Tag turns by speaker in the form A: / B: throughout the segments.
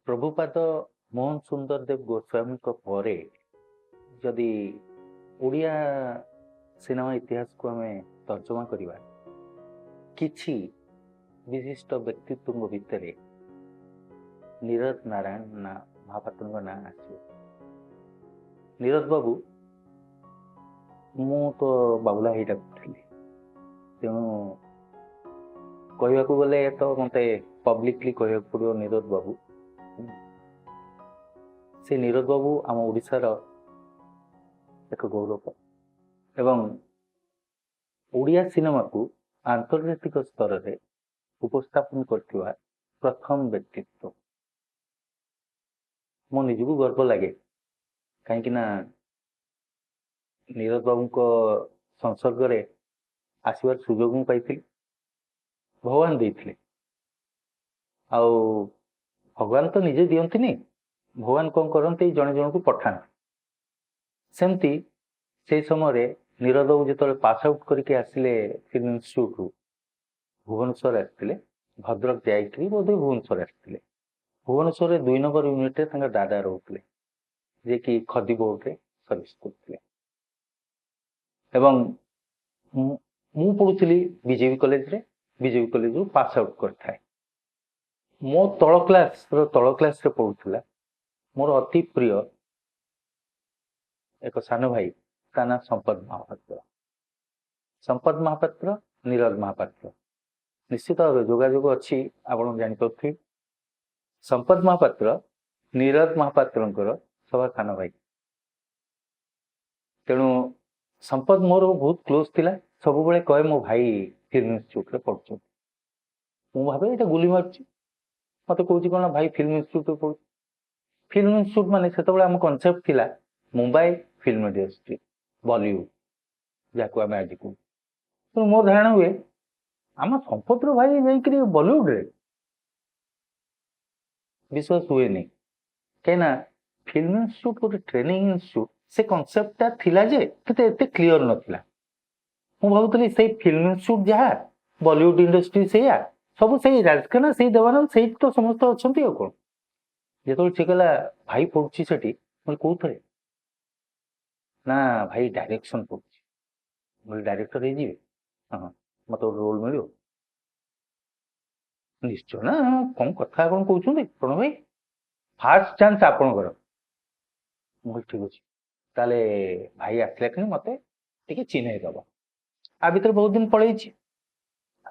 A: ପ୍ରଭୁପାଦ ମୋହନ ସୁନ୍ଦର ଦେବ ଗୋସ୍ୱାମୀଙ୍କ ପରେ ଯଦି ଓଡ଼ିଆ ସିନେମା ଇତିହାସକୁ ଆମେ ତର୍ଜମା କରିବା, କିଛି ବିଶିଷ୍ଟ ବ୍ୟକ୍ତିତ୍ୱଙ୍କ ଭିତରେ ନିରଦ ନାରାୟଣ ମହାପାତ୍ରଙ୍କ ନାଁ ଆସିବ। ନିରଦ ବାବୁ, ମୁଁ ତ ବାବୁଲା ହେଇ ଡାକୁଥିଲି, ତେଣୁ କହିବାକୁ ଗଲେ ତ ମୋତେ ପବ୍ଲିକଲି କହିବାକୁ ପଡ଼ିବ ନିରଦ ବାବୁ। ସେ ନିରଦ ବାବୁ ଆମ ଓଡ଼ିଶାର ଏକ ଗୌରବ ଏବଂ ଓଡ଼ିଆ ସିନେମାକୁ ଆନ୍ତର୍ଜାତିକ ସ୍ତରରେ ଉପସ୍ଥାପନ କରିଥିବା ପ୍ରଥମ ବ୍ୟକ୍ତିତ୍ୱ। ମୋ ନିଜକୁ ଗର୍ବ ଲାଗେ, କାହିଁକି ନା ନିରଦ ବାବୁଙ୍କ ସଂସର୍ଗରେ ଆସିବାର ସୁଯୋଗ ମୁଁ ପାଇଥିଲି, ଭଗବାନ ଦେଇଥିଲେ। ଆଉ ଭଗବାନ ତ ନିଜେ ଦିଅନ୍ତିନି, ଭଗବାନ କ'ଣ କରନ୍ତି, ଜଣେ ଜଣଙ୍କୁ ପଠାନ୍ତି। ସେମିତି ସେଇ ସମୟରେ ନିରଦ ବାବୁ ଯେତେବେଳେ ପାସ୍ ଆଉଟ୍ କରିକି ଆସିଲେ ଫିଲ୍ମ ଇନଷ୍ଟିଚ୍ୟୁଟ୍ରୁ, ଭୁବନେଶ୍ୱର ଆସିଥିଲେ, ଭଦ୍ରକ ଯାଇକରି ବୋଧେ ଭୁବନେଶ୍ୱର ଆସିଥିଲେ। ଭୁବନେଶ୍ୱରରେ 2 ନମ୍ବର ୟୁନିଟ୍ରେ ତାଙ୍କ ଦାଦା ରହୁଥିଲେ, ଯିଏକି ଖଦି ବୋର୍ଡରେ ସର୍ଭିସ୍ କରୁଥିଲେ। ଏବଂ ମୁଁ ପଢ଼ୁଥିଲି ବିଜେପି କଲେଜରୁ ପାସ୍ ଆଉଟ୍ କରିଥାଏ। ମୋ ତଳ କ୍ଲାସ୍ରେ ପଢ଼ୁଥିଲା ମୋର ଅତି ପ୍ରିୟ ଏକ ସାନ ଭାଇ, ତା ନାଁ ସମ୍ପଦ ମହାପାତ୍ର। ସମ୍ପଦ ମହାପାତ୍ର, ନିରଦ ମହାପାତ୍ର ନିଶ୍ଚିତ ଭାବରେ ଯୋଗାଯୋଗ ଅଛି, ଆପଣ ଜାଣିପାରୁଥିବେ। ସମ୍ପଦ ମହାପାତ୍ର ନିରଦ ମହାପାତ୍ରଙ୍କର ସଭା ସାନ ଭାଇ। ତେଣୁ ସମ୍ପଦ ମୋର ବହୁତ କ୍ଲୋଜ୍ ଥିଲା, ସବୁବେଳେ କହେ ମୋ ଭାଇ ଫିଲ୍ମ ଇନଷ୍ଟିଚ୍ୟୁଟ୍ରେ ପଢ଼ୁଛନ୍ତି। ମୁଁ ଭାବେ ଏଇଟା ଗୁଲି ମାରୁଛି, ମୋତେ କହୁଛି କ'ଣ ଭାଇ ଫିଲ୍ମ ଇନଷ୍ଟିଚ୍ୟୁଟ୍ରେ ପଢ଼ୁଛି। ଫିଲ୍ମ ଇନଷ୍ଟିଚ୍ୟୁଟ୍ ମାନେ ସେତେବେଳେ ଆମ କନସେପ୍ଟ ଥିଲା ମୁମ୍ବାଇ ଫିଲ୍ମ ଇଣ୍ଡଷ୍ଟ୍ରି, ବଲିଉଡ୍, ଯାହାକୁ ଆମେ ଆଜି କହୁ। ତେଣୁ ମୋ ଧାରଣା ହୁଏ ଆମ ସମ୍ପଦର ଭାଇ ଯାଇକରି ବଲିଉଡ୍ରେ, ବିଶ୍ୱାସ ହୁଏନି। କାହିଁକିନା ଫିଲ୍ମ ଇନଷ୍ଟିଚ୍ୟୁଟ୍ ଗୋଟେ ଟ୍ରେନିଂ ଇନଷ୍ଟିଚ୍ୟୁଟ୍, ସେ କନସେପ୍ଟଟା ଥିଲା ଯେ କିନ୍ତୁ ଏତେ କ୍ଲିଅର ନଥିଲା। ମୁଁ ଭାବୁଥିଲି ସେଇ ଫିଲ୍ମ ଇନଷ୍ଟିଚ୍ୟୁଟ୍ ଯାହା, ବଲିଉଡ୍ ଇଣ୍ଡଷ୍ଟ୍ରି ସେଇଆ, ସବୁ ସେଇ ରାଜକାନା, ସେଇ ଦେବାନନ୍ଦ, ସେଇଠି ତ ସମସ୍ତେ ଅଛନ୍ତି ଆଉ କ'ଣ। ଯେତେବେଳେ ସେ କହିଲା ଭାଇ ପଢ଼ୁଛି ସେଠି, ମୁଁ କୋଉଥିରେ? ନା ଭାଇ ଡାଇରେକ୍ସନ୍ ପଢ଼ୁଛି। ମୁଁ ଡାଇରେକ୍ଟର ହେଇଯିବି? ହଁ, ମୋତେ ଗୋଟେ ରୋଲ୍ ମିଳିବ? ନିଶ୍ଚୟ ନା, କ'ଣ କଥା ଆପଣ କହୁଛନ୍ତି ପ୍ରଣ ଭାଇ, ଫାର୍ଷ୍ଟ ଚାନ୍ସ ଆପଣଙ୍କର। ମୁଁ ଠିକ୍ ଅଛି, ତାହେଲେ ଭାଇ ଆସିଲା କି ମୋତେ ଟିକେ ଚିହ୍ନେଇ ଦେବ। ଆ ଭିତରେ ବହୁତ ଦିନ ପଳେଇଛି,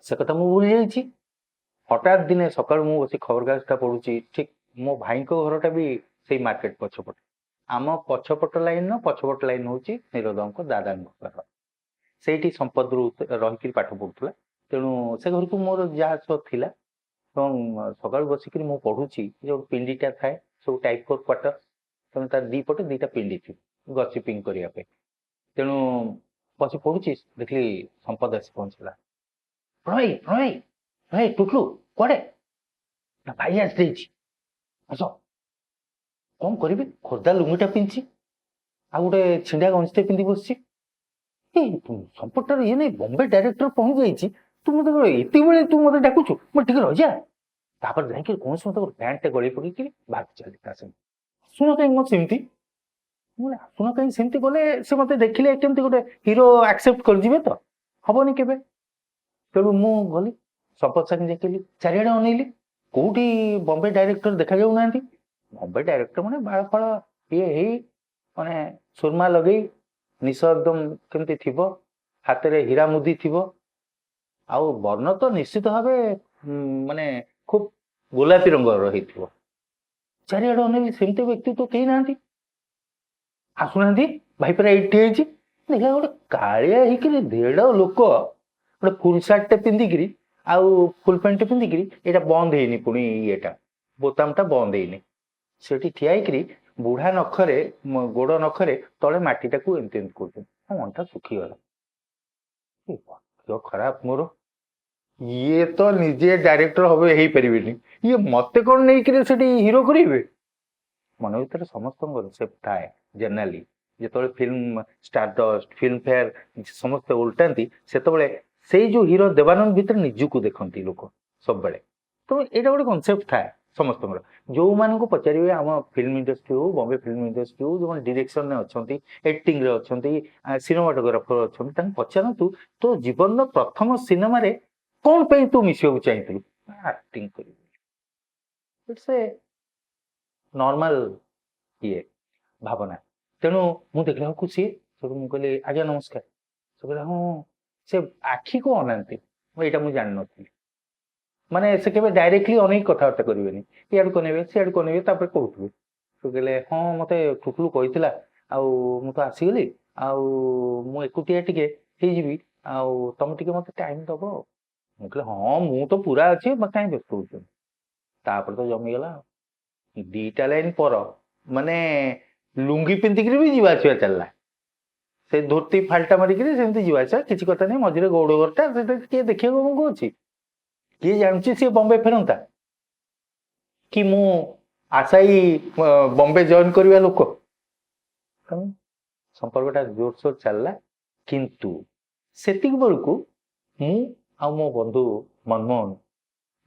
A: ସେ କଥା ମୁଁ ଭୁଲି ଯାଇଛି। ହଠାତ୍ ଦିନେ ସକାଳୁ ମୁଁ ବସି ଖବରକାଗଜଟା ପଢ଼ୁଛି, ଠିକ୍ ମୋ ଭାଇଙ୍କ ଘରଟା ବି ସେଇ ମାର୍କେଟ ପଛପଟେ। ଆମ ପଛପଟ ଲାଇନ୍ର ପଛପଟ ଲାଇନ୍ ହେଉଛି ନିରଦଙ୍କ ଦାଦାଙ୍କ ଘର। ସେଇଠି ସମ୍ପଦ ରହିକିରି ପାଠ ପଢ଼ୁଥିଲା। ତେଣୁ ସେ ଘରକୁ ମୋର ଯାହା ସବୁ ଥିଲା, ଏବଂ ସକାଳୁ ବସିକିରି ମୁଁ ପଢ଼ୁଛି, ଯେଉଁ ପିଣ୍ଡିଟା ଥାଏ ସବୁ ଟାଇପ୍ 4 କ୍ୱାର୍ଟର, ତେଣୁ ତାର 2 ପଟେ 2ଟା ପିଣ୍ଡି ଥିବ ଗସିପିଂ କରିବା ପାଇଁ। ତେଣୁ ବସି ପଢ଼ୁଛି, ଦେଖିଲି ସମ୍ପଦ ଆସି ପହଞ୍ଚିଲା। ଭାଇ ଟୁଟୁ କୁଆଡ଼େ? ନା ଭାଇ ଆସିଯାଇଛି, ଆସ। କ'ଣ କରିବି, ଖୋର୍ଦ୍ଧା ଲୁଙ୍ଗିଟା ପିନ୍ଧିଛି, ଆଉ ଗୋଟେ ଛିଣ୍ଡା ଗଞ୍ଜିଟେ ପିନ୍ଧି ବସିଛି। ସମ୍ପଦଟାର ଇଏ ନେଇ ବମ୍ବେ ଡାଇରେକ୍ଟର ପହଞ୍ଚି ଯାଇଛି, ତୁ ମୋତେ ଏତେବେଳେ ତୁ ମୋତେ ଡାକୁଛୁ, ମୁଁ ଟିକେ ରହିଯା। ତାପରେ ଯାଇକି କୌଣସି ମତେ ଗୋଟେ ପ୍ୟାଣ୍ଟଟେ ଗଳି ପକେଇକି ବାହାରି ଚାଲି ତା ସାଙ୍ଗେ। ଆସୁନ କାହିଁକି ମୋତେ ସେମିତି, ଆସୁନ କାହିଁକି ସେମିତି ଗଲେ ସେ ମୋତେ ଦେଖିଲେ କେମିତି ଗୋଟେ ହିରୋ ଆକ୍ସେପ୍ଟ କରିଯିବେ ତ, ହବନି କେବେ। ତେଣୁ ମୁଁ ଗଲି, ସମ୍ପଦ ସାଙ୍ଗେ ଯାଇକି ଚାରିଆଡ଼େ ଅନେଇଲି, କୋଉଠି ବମ୍ବେ ଡାଇରେକ୍ଟର ଦେଖାଯାଉନାହାନ୍ତି। ବମ୍ବେ ଡାଇରେକ୍ଟର ମାନେ ବାଳ ଫାଳ ଇଏ ହେଇ, ମାନେ ସୁରମା ଲଗେଇ, ନିଶ ଏକଦମ କେମିତି ଥିବ, ହାତରେ ହୀରା ମୁଦି ଥିବ, ଆଉ ବର୍ଣ୍ଣ ତ ନିଶ୍ଚିତ ଭାବେ ମାନେ ଖୁବ୍ ଗୋଲାପୀ ରଙ୍ଗର ହେଇଥିବ। ଚାରିଆଡ଼େ ଅନେଇଲି, ସେମିତି ବ୍ୟକ୍ତି ତ କେହି ନାହାନ୍ତି। ଆସୁନାହାନ୍ତି, ଭାଇ ପରା ଏଇଠି ହେଇଛି। ଦେଖିଲା ଗୋଟେ କାଳିଆ ହେଇକିରି ଦେଢ଼ ଲୋକ, ଗୋଟେ ଫୁଲ୍ ସାର୍ଟଟେ ପିନ୍ଧିକିରି ଆଉ ଫୁଲ୍ ପ୍ୟାଣ୍ଟଟେ ପିନ୍ଧିକିରି, ଏଇଟା ବନ୍ଦ ହେଇନି, ପୁଣି ଇଏଟା ବୋତାମଟା ବନ୍ଦ ହେଇନି, ସେଠି ଠିଆ ହେଇକିରି ବୁଢ଼ା ନଖରେ, ଗୋଡ଼ ନଖରେ ତଳେ ମାଟିଟାକୁ ଏମିତି ଏମିତି କରୁଛନ୍ତି। ମୋ ମନଟା ଶୁଖିଗଲା। ଖରାପ ମୋର, ଇଏ ତ ନିଜେ ଡାଇରେକ୍ଟର ହବେ, ହେଇପାରିବେନି, ଇଏ ମତେ କ'ଣ ନେଇକିରି ସେଠି ହିରୋ କରିବେ। ମନ ଭିତରେ ସମସ୍ତଙ୍କର ସେଫ୍ ଥାଏ ଜେନେରାଲି, ଯେତେବେଳେ ଫିଲ୍ମ ଷ୍ଟାରଡଷ୍ଟ, ଫିଲ୍ମ ଫେୟାର ସମସ୍ତେ ଓଲଟାନ୍ତି, ସେତେବେଳେ ସେଇ ଯୋଉ ହିରୋ ଦେବାନନ୍ଦ ଭିତରେ ନିଜକୁ ଦେଖନ୍ତି ଲୋକ ସବୁବେଳେ। ତ ଏଇଟା ଗୋଟେ କନସେପ୍ଟ ଥାଏ। ସମସ୍ତଙ୍କର ଯୋଉମାନଙ୍କୁ ପଚାରିବେ ଆମ ଫିଲ୍ମ ଇଣ୍ଡଷ୍ଟ୍ରି ହଉ ବମ୍ବେ ଫିଲ୍ମ ଇଣ୍ଡଷ୍ଟ୍ରି ହଉ ଯୋଉମାନେ ଡିରେକ୍ସନରେ ଅଛନ୍ତି ଏକ୍ଟିଂରେ ଅଛନ୍ତି ସିନେମାଟୋଗ୍ରାଫର ଅଛନ୍ତି ତାଙ୍କୁ ପଚାରନ୍ତୁ ତୋ ଜୀବନର ପ୍ରଥମ ସିନେମାରେ କଣ ପାଇଁ ତୁ ମିଶିବାକୁ ଚାହିଁଥିଲୁ ଆକ୍ଟିଂ କରିବୁ ଇଟ୍ସ ଏ ନର୍ମାଲ ଇଏ ଭାବନା ତେଣୁ ମୁଁ ଦେଖିଲା ବେଳକୁ ସିଏ ସେଠୁ ମୁଁ କହିଲି ଆଜ୍ଞା ନମସ୍କାର ସେ କହିଲା ହଁ ସେ ଆଖିକୁ ଅନାନ୍ତି ଏଇଟା ମୁଁ ଜାଣିନଥିଲି ମାନେ ସେ କେବେ ଡାଇରେକ୍ଟଲି ଅନେକ କଥାବାର୍ତ୍ତା କରିବେନି ଇଆଡକୁ ନେବେ ସିଆଡକୁ ନେବେ ତାପରେ କହୁଥିବେ ସେ କହିଲେ ହଁ ମତେ ଟୁଟୁଲୁ କହିଥିଲା ଆଉ ମୁଁ ତ ଆସିଗଲି ଆଉ ମୁଁ ଏକୁଟିଆ ଟିକେ ହେଇଯିବି ଆଉ ତମେ ଟିକେ ମତେ ଟାଇମ ଦବ ମୁଁ କହିଲି ହଁ ମୁଁ ତ ପୁରା ଅଛି କାହିଁ ବ୍ୟସ୍ତ ହଉଛନ୍ତି ତାପରେ ତ ଜମିଗଲା ଦିଟା ଲାଇନ ପର ମାନେ ଲୁଙ୍ଗି ପିନ୍ଧିକିରି ବି ଯିବା ଆସିବା ଚାଲିଲା ସେ ଧୋତି ଫାଲଟା ମାରିକିରି ସେମିତି ଯିବା ଆସିବା କିଛି କଥା ନାହିଁ ମଝିରେ ଗୌଡ଼ ଘରଟା ସେଟା କିଏ ଦେଖିବାକୁ ଆମକୁ ଅଛି କିଏ ଜାଣୁଛି ସିଏ ବମ୍ବେ ଫେରନ୍ତା କି ମୁଁ ଆଶାୟୀ ବମ୍ବେ ଜଏନ୍ କରିବା ଲୋକ ସମ୍ପର୍କଟା ଜୋରସୋର ଚାଲିଲା କିନ୍ତୁ ସେତିକି ବେଳକୁ ମୁଁ ଆଉ ମୋ ବନ୍ଧୁ ମନମୋହନ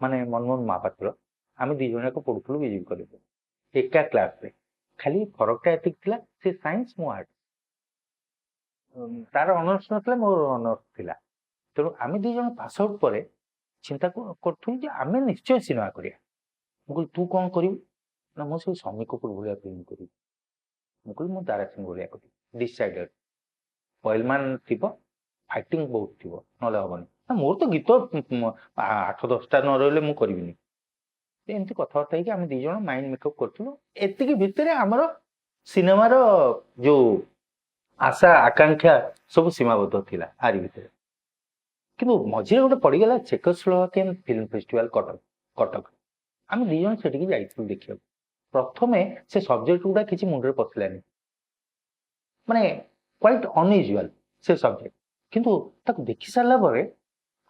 A: ମାନେ ମନମୋହନ ମହାପାତ୍ର ଆମେ ଦି ଜଣ ଯାକ ପଢୁଥିଲୁ ବିଜେପି କଲେଜରେ ଏକା କ୍ଲାସରେ ଖାଲି ଫରକଟା ଏତିକି ଥିଲା ସେ ସାଇନ୍ସ ମୁଁ ଆର୍ଟ ତାର ଅନର୍ସ ନଥିଲା ମୋର ଅନର୍ସ ଥିଲା ତେଣୁ ଆମେ ଦି ଜଣ ପାସ୍ ଆଉଟ୍ ପରେ ଚିନ୍ତା କରୁଥିଲୁ ଯେ ଆମେ ନିଶ୍ଚୟ ସିନେମା କରିବା ମୁଁ କହିଲି ତୁ କ'ଣ କରିବୁ ନା ମୁଁ ସେଇ ଶମୀ କପୁର ଭଳିଆ ଫିଲ୍ମ କରିବି ମୁଁ କହିଲି ମୁଁ ଦାରା ସିଂ ଭଳିଆ କରିବି ଡିସାଇଡେଡ୍ ପଏଲମାନ ଥିବ ଫାଇଟିଂ ବହୁତ ଥିବ ନହେଲେ ହବନି ନା ମୋର ତ ଗୀତ 8-10ଟା ନ ରହିଲେ ମୁଁ କରିବିନି ଏମିତି କଥାବାର୍ତ୍ତା ହେଇକି ଆମେ ଦି ଜଣ ମାଇଣ୍ଡ ମେକଅପ୍ କରୁଥିଲୁ ଏତିକି ଭିତରେ ଆମର ସିନେମାର ଯୋଉ ଆଶା ଆକାଂକ୍ଷା ସବୁ ସୀମାବଦ୍ଧ ଥିଲା ଆରି ଭିତରେ କିନ୍ତୁ ମଝିରେ ଗୋଟେ ପଡ଼ିଗଲା ଚେକୋସ୍ଲୋଭାକିଆନ୍ ଫିଲ୍ମ ଫେଷ୍ଟିଭାଲ କଟକ ଆମେ ଦି ଜଣ ସେଠିକି ଯାଇଥିଲୁ ଦେଖିବାକୁ ପ୍ରଥମେ ସେ ସବଜେକ୍ଟ ଗୁଡା କିଛି ମୁଣ୍ଡରେ ପଶିଲାନି ମାନେ କ୍ୱାଇଟ୍ ଅନୟୁଜୁଆଲ ସେ ସବଜେକ୍ଟ କିନ୍ତୁ ତାକୁ ଦେଖି ସାରିଲା ପରେ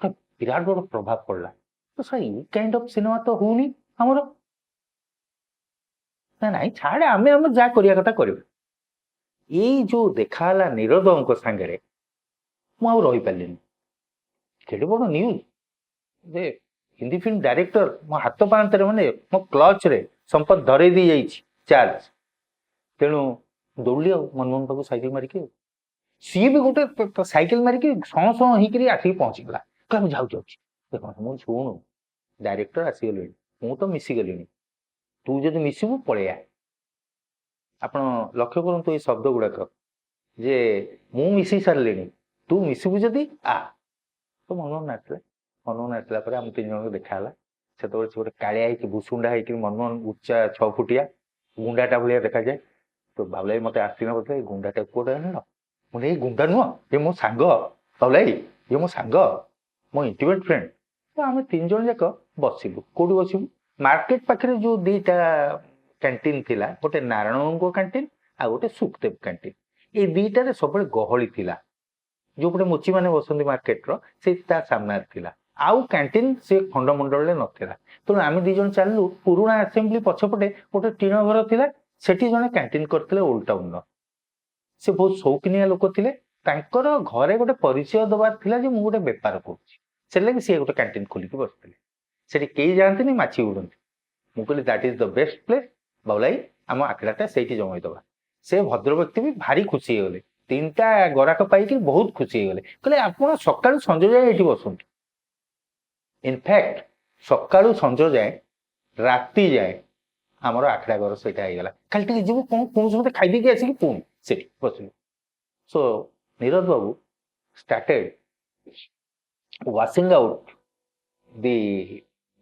A: ଗୋଟେ ବିରାଟ ବଡ଼ ପ୍ରଭାବ ପଡ଼ିଲା ତ ସାର୍ ଏଇ କାଇଣ୍ଡ ଅଫ୍ ସିନେମା ତ ହଉନି ଆମର ନା ନାଇଁ ଛାଡ଼େ ଆମେ ଯାହା କରିବା କଥା କରିବା ଏଇ ଯୋଉ ଦେଖା ହେଲା ନିରଦଙ୍କ ସାଙ୍ଗରେ ମୁଁ ଆଉ ରହିପାରିଲିନି କେଡ଼େ ବଡ଼ ନ୍ୟୁଜ୍ ଯେ ହିନ୍ଦୀ ଫିଲ୍ମ ଡାଇରେକ୍ଟର ମୋ ହାତ ପାହାନ୍ତରେ ମାନେ ମୋ କ୍ଲଚରେ ସମ୍ପଦ ଧରେଇ ଦେଇ ଯାଇଛି ଚାର୍ଜ ତେଣୁ ଦୌଡ଼ିଲି ଆଉ ମନମୋହନ ପାଖକୁ ସାଇକେଲ ମାରିକି ଆଉ ସିଏ ବି ଗୋଟେ ସାଇକେଲ ମାରିକି ସଁ ସଁ ହେଇକିରି ଆସିକି ପହଞ୍ଚିଗଲା କହିଲା ମୁଁ ଯାଉଛି ଦେଖନ୍ତୁ ମୁଁ ଶୁଣୁ ଡାଇରେକ୍ଟର ଆସିଗଲେଣି ମୁଁ ତ ମିଶିଗଲିଣି ତୁ ଯଦି ମିଶିବୁ ପଳେଇବା ଆପଣ ଲକ୍ଷ୍ୟ କରନ୍ତୁ ଏଇ ଶବ୍ଦ ଗୁଡାକ ଯେ ମୁଁ ମିଶି ସାରିଲିଣି ତୁ ମିଶିବୁ ଯଦି ତ ମନମୋହନ ଆସିଲା ପରେ ଆମ ତିନି ଜଣଙ୍କୁ ଦେଖା ହେଲା ସେତେବେଳେ ସେ ଗୋଟେ କାଳିଆ ହେଇକି ଭୁସୁଣ୍ଡା ହେଇକି ମନମୋହନ ଉଚ୍ଚା 6 ଫୁଟିଆ ଗୁଣ୍ଡାଟା ଭଳିଆ ଦେଖାଯାଏ ତ ବାବୁଲାଇ ମତେ ଆସିନା ବୋଧେ ଏଇ ଗୁଣ୍ଡାଟା କୋଉଟା ଆଣିଲ ମୁଁ ଏଇ ଗୁଣ୍ଡା ନୁହଁ ଏ ମୋ ସାଙ୍ଗ ବାବୁଲାଇ ଇଏ ମୋ ସାଙ୍ଗ ମୋ ଇଣ୍ଟିମେଟ୍ ଫ୍ରେଣ୍ଡ ତ ଆମେ ତିନି ଜଣ ଯାକ ବସିଲୁ କୋଉଠି ବସିବୁ ମାର୍କେଟ ପାଖରେ ଯୋଉ ଦିଟା କ୍ୟାଣ୍ଟିନ୍ ଥିଲା ଗୋଟେ ନାରାୟଣଙ୍କ କ୍ୟାଣ୍ଟିନ୍ ଆଉ ଗୋଟେ ସୁଖଦେବ କ୍ୟାଣ୍ଟିନ୍ ଏଇ ଦିଟାରେ ସବୁବେଳେ ଗହଳି ଥିଲା ଯୋଉପଟେ ମୋଚିମାନେ ବସନ୍ତି ମାର୍କେଟର ସେ ତା ସାମ୍ନାରେ ଥିଲା ଆଉ କ୍ୟାଣ୍ଟିନ୍ ସେ ଖଣ୍ଡମଣ୍ଡଳରେ ନଥିଲା ତେଣୁ ଆମେ ଦି ଜଣ ଚାଲିଲୁ ପୁରୁଣା ଆସେମ୍ବଲି ପଛପଟେ ଗୋଟେ ଟିଣ ଘର ଥିଲା ସେଠି ଜଣେ କ୍ୟାଣ୍ଟିନ୍ କରିଥିଲେ ଓଲ୍ଡ ଟାଉନର ସେ ବହୁତ ସୌକିନିଆ ଲୋକ ଥିଲେ ତାଙ୍କର ଘରେ ଗୋଟେ ପରିଚୟ ଦେବାର ଥିଲା ଯେ ମୁଁ ଗୋଟେ ବେପାର କରୁଛି ସେଥିଲାଗି ସିଏ ଗୋଟେ କ୍ୟାଣ୍ଟିନ୍ ଖୋଲିକି ବସିଥିଲେ ସେଠି କେହି ଯାଆନ୍ତିନି ମାଛି ଉଡ଼ନ୍ତି ମୁଁ କହିଲି that is the best place ବାବୁଲାଇ ଆମ ଆଖଡ଼ାଟା ସେଇଠି ଜମେଇଦବା ସେ ଭଦ୍ର ବ୍ୟକ୍ତି ବି ଭାରି ଖୁସି ହେଇଗଲେ 3ଟା ଗରାକ ପାଇକି ବହୁତ ଖୁସି ହେଇଗଲେ କହିଲେ ଆପଣ ସକାଳୁ ସଞ୍ଜ ଯାଏ ଏଇଠି ବସନ୍ତୁ ଇନଫ୍ୟାକ୍ଟ ସକାଳୁ ସଞ୍ଜ ଯାଏ ରାତି ଯାଏ ଆମର ଆଖଡ଼ା ଘର ସେଇଟା ହେଇଗଲା ଖାଲି ଟିକେ ଯିବୁ କ'ଣ କୌଣସି ମତେ ଖାଇଦେଇକି ଆସିକି ପୁଣି ସେଠି ବସିଲୁ show Niraj babu started washing out the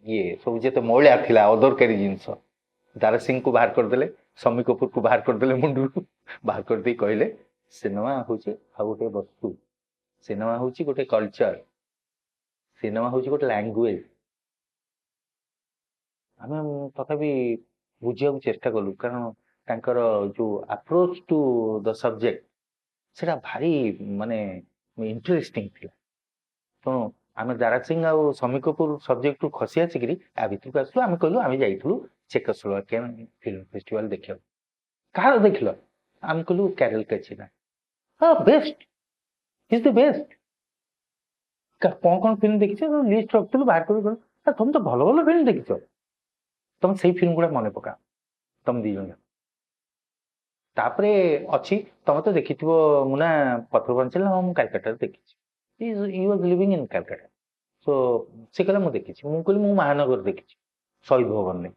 A: ଇଏ ସବୁ ଯେତେ ମଇଳା ଥିଲା ଅଦରକାରୀ ଜିନିଷ ଦାରା ସିଂଙ୍କୁ ବାହାର କରିଦେଲେ ଶମୀ କପୁରକୁ ବାହାର କରିଦେଲେ ମୁଣ୍ଡରୁ ବାହାର କରିଦେଇ କହିଲେ ସିନେମା ହଉଛି ଆଉ ଗୋଟେ ବସ୍ତୁ ସିନେମା ହଉଛି ଗୋଟେ କଲଚର ସିନେମା ହଉଛି ଗୋଟେ ଲାଙ୍ଗୁଏଜ ଆମେ ତଥାପି ବୁଝିବାକୁ ଚେଷ୍ଟା କଲୁ କାରଣ ତାଙ୍କର ଯୋଉ ଆପ୍ରୋଚ ଟୁ ଦ ସବଜେକ୍ଟ ସେଟା ଭାରି ମାନେ ଇଣ୍ଟରେଷ୍ଟିଂ ଥିଲା ତେଣୁ ଆମେ ଦାରା ସିଂ ଆଉ ଶମୀ କପୁର ସବଜେକ୍ଟରୁ ଖସି ଆସିକିରି ଆ ଭିତରକୁ ଆସିଲୁ ଆମେ କହିଲୁ ଆମେ ଯାଇଥିଲୁ ଚେକୋସ୍ଲୋଭାକିଆନ୍ ଫିଲ୍ମ ଫେଷ୍ଟିଭାଲ ଦେଖିବାକୁ କାହାର ଦେଖିଲ ଆମେ କହିଲୁ କ୍ୟାରେଲ କାଚିନା ହଁ ବେଷ୍ଟ ଇଜ୍ ଦ ବେଷ୍ଟ କ'ଣ କ'ଣ ଫିଲ୍ମ ଦେଖିଛ ଲିଷ୍ଟ ରଖିଥିଲୁ ବାହାର କରି ତମେ ତ ଭଲ ଭଲ ଫିଲ୍ମ ଦେଖିଛ ତମେ ସେଇ ଫିଲ୍ମ ଗୁଡା ମନେ ପକା ତମେ ଦି ଜଣ ଯାକ। ତାପରେ ଅଛି ତମେ ତ ଦେଖିଥିବ ମୁନା ପଥର ବଞ୍ଚିଲା ହଁ ମୁଁ କାଲକାଟାରେ ଦେଖିଛି he was living in Calcutta. So ସେ କହିଲା ମୁଁ ଦେଖିଛି ମୁଁ କହିଲି ମୁଁ ମହାନଗର ଦେଖିଛି ଶହୀଦ ଭବନରେ।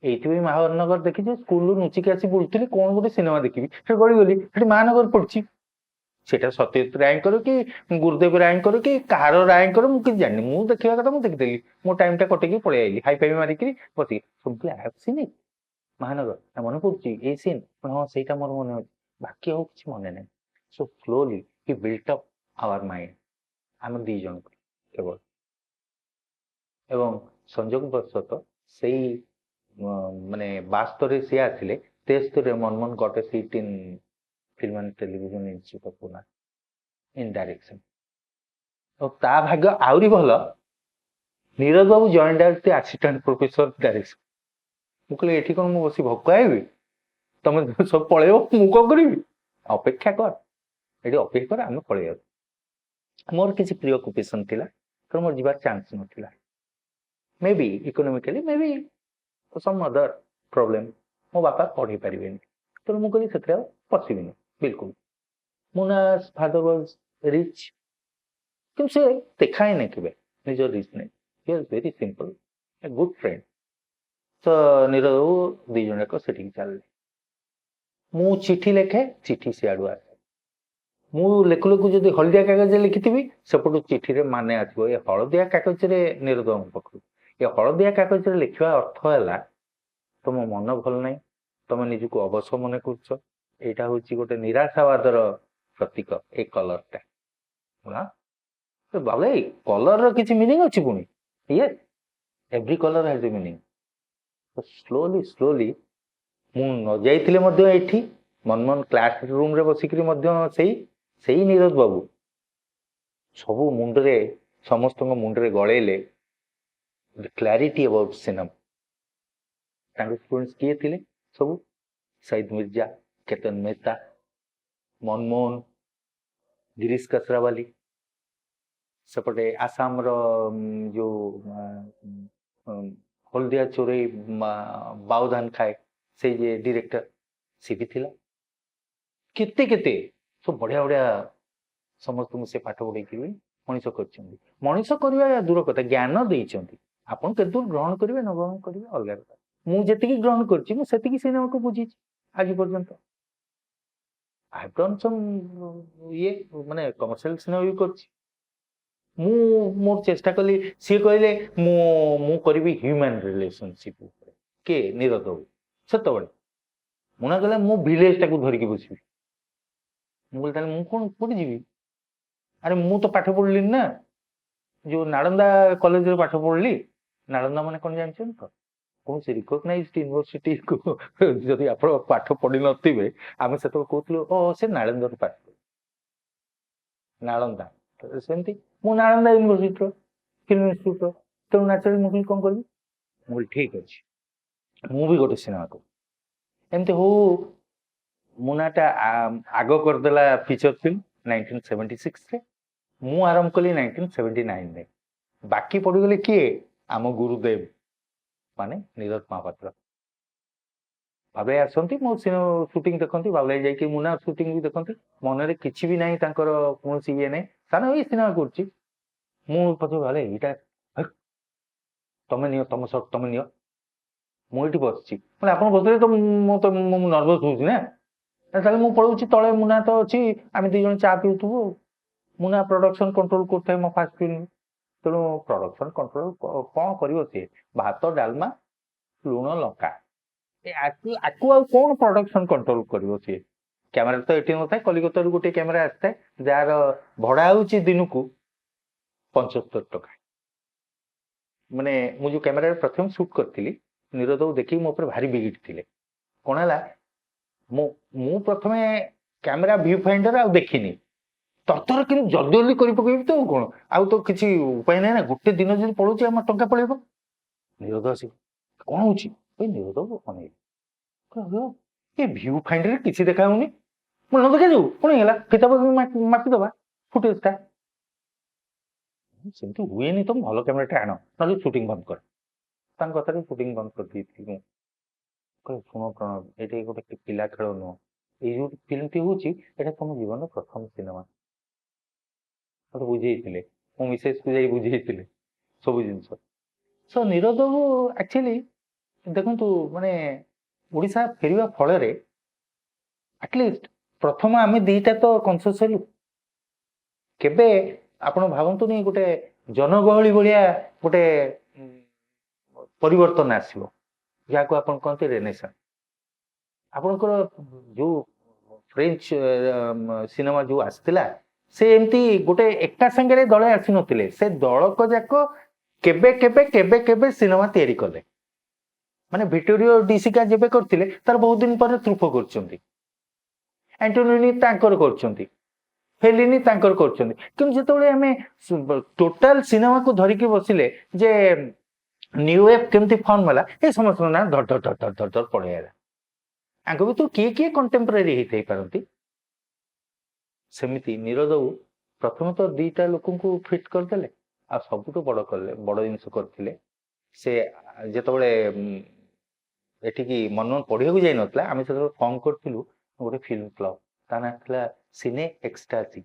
A: ଏଇଥିପାଇଁ ମହାନଗର ଦେଖିଛି ସ୍କୁଲରୁ ଲୁଚିକି ଆସି ବୁଲୁଥିଲି କଣ ଗୋଟେ ସିନେମା ଦେଖିବି ସେଠି ଗଳିଗଲି ସେଠି ମହାନଗର ପଡୁଛି। ସେଟା ସତ୍ୟଜିତ ରାୟଙ୍କର କି ଗୁରୁଦେବ ରାୟଙ୍କର କି କାହାର ରାୟଙ୍କର ମୁଁ କିଛି ଜାଣିନି ମୁଁ ଦେଖିବା କଥା ମୁଁ ଦେଖିଦେଲି ମୋ ଟାଇମ ଟା କଟେଇକି ପଳେଇ ଆଇଲି ହାଇ ଫାଇ ମାରିକିରି ବସିକି ଶୁଣିଥିଲି ମହାନଗର ମନେ ପଡୁଛି ଏଇ ସିନ୍ ହଁ ସେଇଟା ମୋର ମନେ ଅଛି ବାକି ଆଉ କିଛି ମନେ ନାହିଁ। ସୋ ସ୍ଲୋଲି ହି ବିଲ୍ଟ ଅପ୍ ଆୱାର ମାଇଣ୍ଡ ଆମେ ଦି ଜଣ କେବଳ। ଏବଂ ସଂଯୋଗ ବର୍ଷତଃ ସେଇ ମାନେ 72 ସିଏ ଆସିଲେ 73 Manmohan got A seat in film and television institute of Pune in direction। ଆଉ ତା ଭାଗ୍ୟ ଆହୁରି ଭଲ ନୀରଜ ବାବୁ ଜଏଣ୍ଟ ଆଜ୍ ଦି ଆସିଷ୍ଟାଣ୍ଟ ପ୍ରଫେସର ଡାଇରେକ୍ସନ। ମୁଁ କହିଲି ଏଠି କଣ ମୁଁ ବସି ଭୋକ ହେବି ତମେ ସବୁ ପଳେଇବ ମୁଁ କଣ କରିବି ଅପେକ୍ଷା କର ଏଠି ଅପେକ୍ଷା କର ଆମେ ପଳେଇ ଯାଉ। ମୋର କିଛି ପ୍ରିୟ ଅକୁପେସନ ଥିଲା ତେଣୁ ମୋର ଯିବାର ଚାନ୍ସ ନଥିଲା ମେ ବି ଇକୋନୋମିକାଲି ମେ ବି ସମ୍ ଅଦର ପ୍ରୋବ୍ଲେମ ମୋ ବାପା ପଢେଇ ପାରିବେନି ତେଣୁ ମୁଁ କହିଲି ସେଥିରେ ଆଉ ପଶିବିନି बिल्कुल। मुना's father was rich କିନ୍ତୁ ସେ ଦେଖାଏନି କେବେ ନିଜ ରିଚ୍ ନେଇ he was very simple a good friend। ତ ନୀରଜ ବାବୁ ଦି ଜଣ ଯାକ ସେଠିକି ଚାଲିଲେ ମୁଁ ଚିଠି ଲେଖେ ଚିଠି ସିଆଡୁ ଆସେ ମୁଁ ଲେଖୁ ଲେଖୁ ଯଦି ହଳଦିଆ କାଗଜରେ ଲେଖିଥିବି ସେପଟୁ ଚିଠିରେ ମାନେ ଆସିବ ଏ ହଳଦିଆ କାଗଜରେ ନୀରଜ ବାବୁଙ୍କ ପାଖରୁ ଏ ହଳଦିଆ କାଗଜରେ ଲେଖିବା ଅର୍ଥ ହେଲା ତମ ମନ ଭଲ ନାହିଁ ତମେ ନିଜକୁ ଅବଶ ମନେ କରୁଛ ଏଇଟା ହଉଛି ଗୋଟେ ନିରାଶାବାଦର ପ୍ରତୀକ ଏ କଲରଟା ଭଲ କଲର କିଛି ମିନିଂ ଅଛି ପୁଣି Yes every colour has a meaning. Slowly ମୁଁ ନ ଯାଇଥିଲେ ମଧ୍ୟ ଏଠି ମନମୋହନ କ୍ଲାସ ରୁମରେ ବସିକିରି ମଧ୍ୟ ସେଇ ନୀରଜ ବାବୁ ସବୁ ମୁଣ୍ଡରେ ସମସ୍ତଙ୍କ ମୁଣ୍ଡରେ ଗଳେଇଲେ କ୍ଲାରିଟି ଅବାଉଟ ସିନେମା। ତାଙ୍କ ଷ୍ଟୁଡେଣ୍ଟସ କିଏ ଥିଲେ ସବୁ ସୈୟଦ ମିର୍ଜା केतन मेहता मनमोहन गिरीश कसरावाली सेपटे आसाम जो हल्दिया चोरे बाउधान खाए से जे डायरेक्टर सी भी थिला केते केते सब बढ़िया बढ़िया समस्त से पाठ पढ़े मनीष कर मनीष करवा दूर कथा ज्ञान देइचंती आपन के दूर ग्रहण करेंगे न ग्रहण करेंगे अलग कथा मुझे ग्रहण करछि मु सेतिकी सिनेमा को बुझी आज पर्यंत आई हैव डन सम ये माने कमर्शियल सिनेमा भी करछि मु मोर चेष्टा कली सी कहले मु करिवि ह्यूमन रिलेशनशिप के निरत हो सत बड़े मुना कहला मु विलेज टाको धरिकी बसिबि मु कहले ताले मु कोन कोठी जीवी अरे मु तो पाठ पढ़ली ना जो नालंदा कॉलेज रे पाठ पढ़ली नालंदा माने कोन जानछन तो कौन से रिकॉग्नाइज्ड यूनिवर्सिटी को जदि आप पाठ पढ़ी नथिबे आमे से तो कहतलो ओ से नालंदा पाठ नालंदा सेमती मु नालंदा यूनिवर्सिटी फिल्म इंस्टीट्यूट तो नेचुरली मुझे कौन करबी मुझे ठीक अच्छे मु भी गोटे सिनेमा को एमती हो मुनाटा आग करदेला फीचर फिल्म 1976 रे मु आरंभ कली 1979 रे बाकी पड़गले किए आम गुरुदेव माने नीरज महापात्र बाबले आसती मो सुटिंग देखती बाबले जाकि मुना सुटिंग भी देखती मनरे किसी भी नहीं कौन ये नहीं सान ये सिनेमा कर पचे भाले यहाँ तुम नि तुम सब तुम नि मुझे बस आप बसले तो नर्भस हूँ ना मुझे पलाऊँ तले मुना तो अच्छी आम दी जन चा पीउथु मुना प्रोडक्शन कंट्रोल करता मो फास्ट फिल्म तेणु प्रोडक्शन कंट्रोल कौन कर भात डालमा लुण लंका आकु कौन प्रोडक्शन कंट्रोल कर कैमेरा तो ये न था कलिकता गोटे कैमेरा आसता है जार भड़ा हो दिन को 75 टका माने मुझे कैमेरा प्रथम शूट करी नीरज बाबू देखिए मो भारी बिगिट थे कौन है मु प्रथम कैमेरा व्यू फाइंडर आ देखनी तरतर कि जल्दी जल्दी कर पकेबी तो कौन आउ तो किसी उपाय ना ना गोटे दिन जो पड़ोस आम टा पड़ेब नीरज आस कौन हो नीरज बाबू कौन ये व्यू फाइंडर किसी देखा होनी न देखा जाऊ कौन है फिता मापिदबा फुटेजटा सेमती हुए नहीं तुम भल कैमेरा आण ना सुटिंग बंद कर ତାଙ୍କ କଥାରେ ସୁଟିଂ ବନ୍ଦ କରିଦେଇଥିଲି ମୁଁ କହିଲି ଶୁଣ ପ୍ରଣବ ଏଇଟା ଗୋଟେ ପିଲା ଖେଳ ନୁହଁ ଏଇ ଯୋଉ ଫିଲ୍ମଟି ହଉଛି ଏଇଟା ତମ ଜୀବନର ପ୍ରଥମ ସିନେମା ମତେ ବୁଝେଇଥିଲେ ମୋ ମିସେସକୁ ଯାଇ ବୁଝେଇଥିଲେ ସବୁ ଜିନିଷ ସୋ ନିରୋଧ ବାବୁ ଆକ୍ଚୁଆଲି ଦେଖନ୍ତୁ ମାନେ ଓଡ଼ିଶା ଫେରିବା ଫଳରେ ଆଟଲିଷ୍ଟ ପ୍ରଥମ ଆମେ ଦିଟା ତ କନସିୟସ୍ ହେଲୁ କେବେ ଆପଣ ଭାବନ୍ତୁନି ଗୋଟେ ଜନଗହଳି ଭଳିଆ ଗୋଟେ ପରିବର୍ତ୍ତନ ଆସିବ ଯାହାକୁ ଆପଣ କହନ୍ତି ରେନେସାନ୍ସ ଆପଣଙ୍କର ଯୋଉ ଫ୍ରେଞ୍ଚ ସିନେମା ଯୋଉ ଆସିଥିଲା ସେ ଏମିତି ଗୋଟେ ଏକା ସାଙ୍ଗରେ ଦଳେ ଆସିନଥିଲେ ସେ ଦଳକ ଯାକ କେବେ କେବେ କେବେ କେବେ ସିନେମା ତିଆରି କଲେ ମାନେ ଭିକ୍ଟୋରିଆ ଡିସିକା ଯେବେ କରିଥିଲେ ତାର ବହୁତ ଦିନ ପରେ ତ୍ରୁଫ କରୁଛନ୍ତି ଆଣ୍ଟୋନିନି ତାଙ୍କର କରୁଛନ୍ତି ଫେଲିନି ତାଙ୍କର କରୁଛନ୍ତି କିନ୍ତୁ ଯେତେବେଳେ ଆମେ ଟୋଟାଲ ସିନେମାକୁ ଧରିକି ବସିଲେ ଯେ ନ୍ୟୁ ୱେଭ୍ କେମିତି ଫର୍ମ ହେଲା ଏ ସମସ୍ତଙ୍କ ନାଁ ଧର ଧର ଧର ଧର ଧର ଧର ପଳେଇଲା ଆଙ୍କ ଭିତରୁ କିଏ କଣ୍ଟେମ୍ପୋରାରୀ ହେଇଥାଇ ପାରନ୍ତି ସେମିତି ନିରୋଧ ବାବୁ ପ୍ରଥମେ ତ ଦିଟା ଲୋକଙ୍କୁ ଫିଟ୍ କରିଦେଲେ ଆଉ ସବୁଠୁ ବଡ଼ ଜିନିଷ କରିଥିଲେ ସେ ଯେତେବେଳେ ଏଠିକି ମନୋହନ ପଢିବାକୁ ଯାଇନଥିଲା ଆମେ ସେତେବେଳେ ଫର୍ମ କରିଥିଲୁ ଗୋଟେ ଫିଲ୍ମ କ୍ଲବ ତା ନାଁ ଥିଲା ସିନେ ଏକ୍ସଟାସି